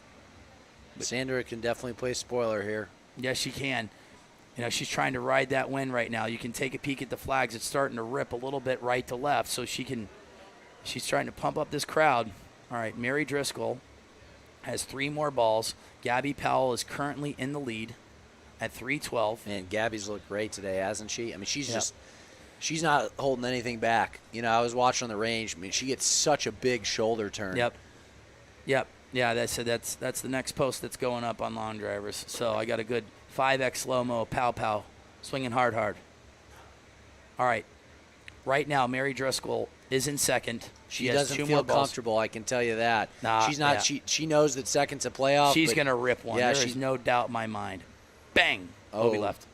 But Sandra can definitely play spoiler here. Yes, she can. She's trying to ride that win right now. You can take a peek at the flags. It's starting to rip a little bit right to left, so she's trying to pump up this crowd. All right, Mary Driscoll has 3 more balls. Gabby Powell is currently in the lead at 312. And Gabby's looked great today, hasn't she? I mean, she's not holding anything back. I was watching on the range. I mean, she gets such a big shoulder turn. Yep. Yeah, that's the next post that's going up on Long Drivers. So I got a good 5X slow-mo, pow, swinging hard. All right. Right now, Mary Driscoll is in second. She doesn't feel comfortable, I can tell you that. Nah, she's not. Yeah. She knows that second's a playoff. She's going to rip one. Yeah, There's no doubt in my mind. Bang. Obi left.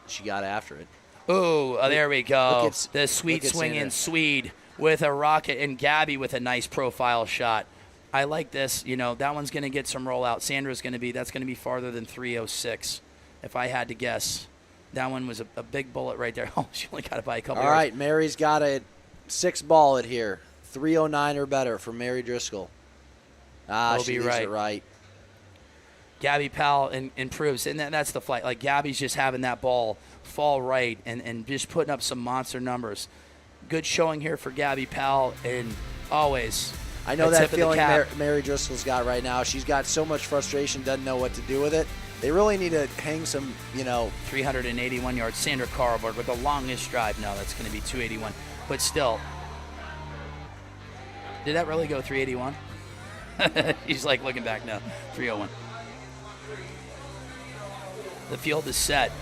She got after it. Oh, there we go. The sweet look at swinging Sandra. Swede with a rocket, and Gabby with a nice profile shot. I like this. That one's going to get some rollout. Sandra's that's going to be farther than 306, if I had to guess. That one was a big bullet right there. Oh, she only got it by a couple. All right, Mary's got a 6 ball it here. 309 or better for Mary Driscoll. She leaves it right. Gabby Powell improves, and that's the flight. Like, Gabby's just having that ball fall right and just putting up some monster numbers. Good showing here for Gabby Powell, and always I know that feeling Mary Driscoll's got right now. She's got so much frustration, doesn't know what to do with it. They really need to hang some, 381 yards. Sandra Carlberg with the longest drive. No, that's going to be 281. But still, did that really go 381? He's like looking back now. 301. The field is set.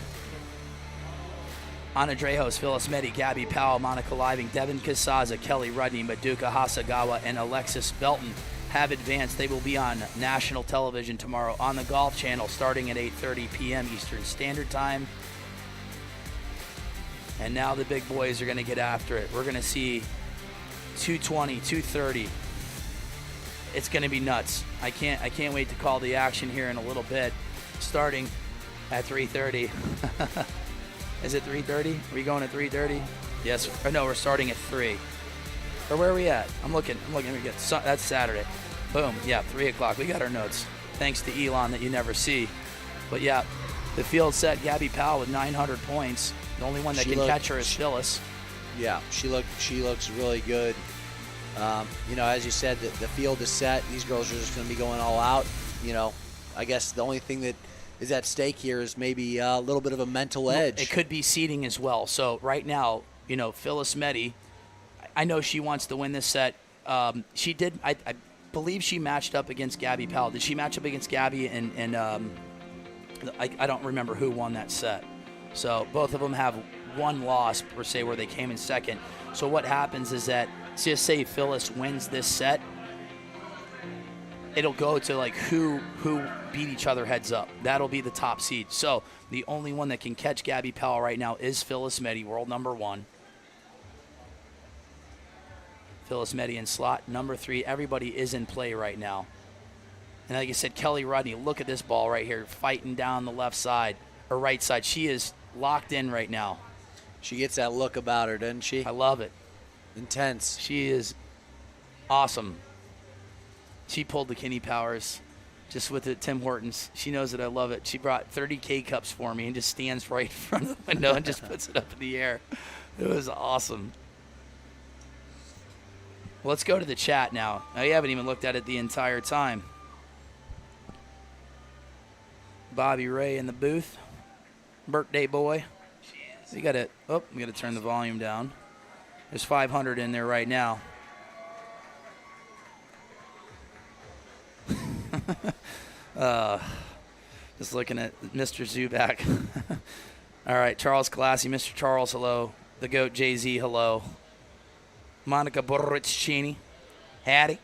Anna Drejos, Phyllis Meddy, Gabby Powell, Monica Living, Devin Casaza, Kelly Rudney, Maduka Hasagawa, and Alexis Belton have advanced. They will be on national television tomorrow on the Golf Channel starting at 8:30 p.m. Eastern Standard Time. And now the big boys are going to get after it. We're going to see 220, 230. It's going to be nuts. I can't wait to call the action here in a little bit, starting at 3:30. Is it 3:30? Are we going at 3:30? Yes. Or no, we're starting at 3. Or where are we at? I'm looking. That's Saturday. Boom. Yeah, 3 o'clock. We got our notes. Thanks to Elon that you never see. But yeah, the field set. Gabby Powell with 900 points. The only one that can catch her is Phyllis. Yeah, she looks really good. As you said, the field is set. These girls are just going to be going all out. I guess the only thing that is at stake here is maybe a little bit of a mental edge. It could be seeding as well. So right now, Phyllis Meddy, I know she wants to win this set. She did. I believe she matched up against Gabby Powell. Did she match up against Gabby? And I don't remember who won that set. So both of them have one loss per se where they came in second. So what happens is that, just say Phyllis wins this set, it'll go to like who beat each other heads up. That'll be the top seed. So the only one that can catch Gabby Powell right now is Phyllis Meddy, world number 1. Phyllis Meddy in slot number 3. Everybody is in play right now. And like I said, Kelly Rudney, look at this ball right here, fighting down the left side. or right side. She is locked in right now. She gets that look about her, doesn't she? I love it. Intense. She is awesome. She pulled the Kinney Powers just with it, Tim Hortons. She knows that I love it. She brought 30 K-Cups for me and just stands right in front of the window and just puts it up in the air. It was awesome. Well, let's go to the chat now. I haven't even looked at it the entire time. Bobby Ray in the booth. Birthday boy. We gotta turn the volume down. There's 500 in there right now. Just looking at Mr. Zuback. All right, Charles Classy, Mr. Charles, hello. The GOAT Jay-Z, hello. Monica Borricini, howdy.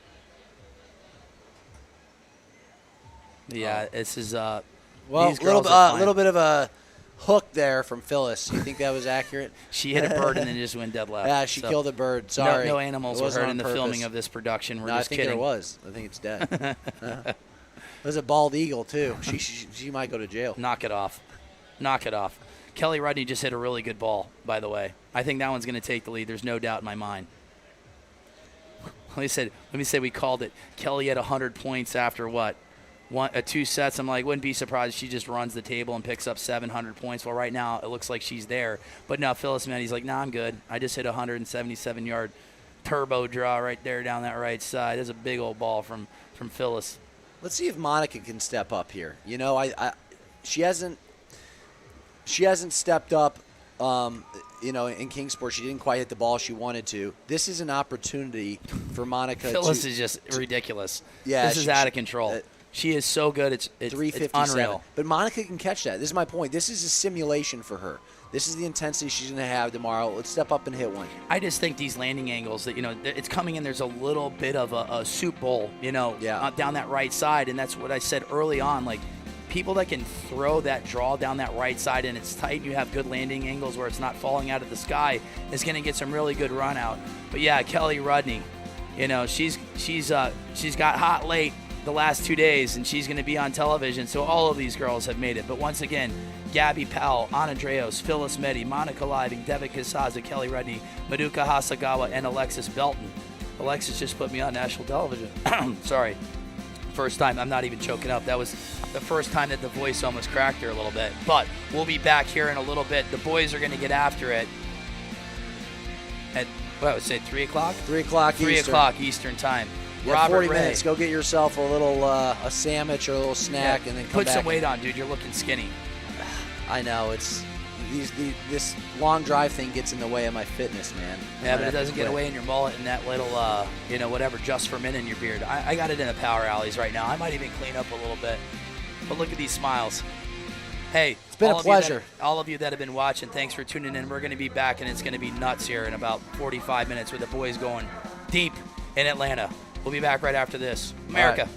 Yeah, this is well, a little bit of a hook there from Phyllis. You think that was accurate? She hit a bird and then just went dead left. Yeah, she killed a bird. Sorry. No animals were hurt in the filming of this production. We're just kidding. I think there was. I think it's dead. It was a bald eagle, too. She might go to jail. Knock it off. Knock it off. Kelly Rudney just hit a really good ball, by the way. I think that one's going to take the lead. There's no doubt in my mind. Let me say we called it. Kelly had 100 points after what? 2 sets. I'm like, wouldn't be surprised if she just runs the table and picks up 700 points. Well, right now it looks like she's there. But no, Phyllis Meddy's like, I'm good. I just hit a 177-yard turbo draw right there down that right side. There's a big old ball from Phyllis. Let's see if Monica can step up here. You know, she hasn't stepped up. In Kingsport, she didn't quite hit the ball she wanted to. This is an opportunity for Monica. Phyllis is just ridiculous. Yeah, this is out of control. She is so good. It's unreal. But Monica can catch that. This is my point. This is a simulation for her. This is the intensity she's going to have tomorrow. Let's step up and hit one. I just think these landing angles that, it's coming in. There's a little bit of a soup bowl, down that right side. And that's what I said early on. Like, people that can throw that draw down that right side and it's tight and you have good landing angles where it's not falling out of the sky is going to get some really good run out. But, yeah, Kelly Rudney, she's got hot late the last 2 days, and she's going to be on television. So all of these girls have made it. But once again, Gabby Powell, Anna Dreos, Phyllis Meddy, Monica Living, Devika Kasaza, Kelly Rudney, Madoka Hasagawa, and Alexis Belton. Alexis just put me on national television. Sorry. First time. I'm not even choking up. That was the first time that the voice almost cracked her a little bit. But we'll be back here in a little bit. The boys are going to get after it at, I would say 3 o'clock? 3 o'clock Eastern. 3 o'clock Eastern time. Yeah, Robert 40 Ray. minutes. Go get yourself a little a sandwich or a little snack, and then come put back. some weight on, dude. You're looking skinny. I know. It's this long drive thing gets in the way of my fitness, man. Yeah, but it doesn't get away in your mullet and that little, whatever, just for men in your beard. I got it in the power alleys right now. I might even clean up a little bit. But look at these smiles. Hey, it's been a pleasure. All of you that have been watching, thanks for tuning in. We're going to be back, and it's going to be nuts here in about 45 minutes with the boys going deep in Atlanta. We'll be back right after this. America.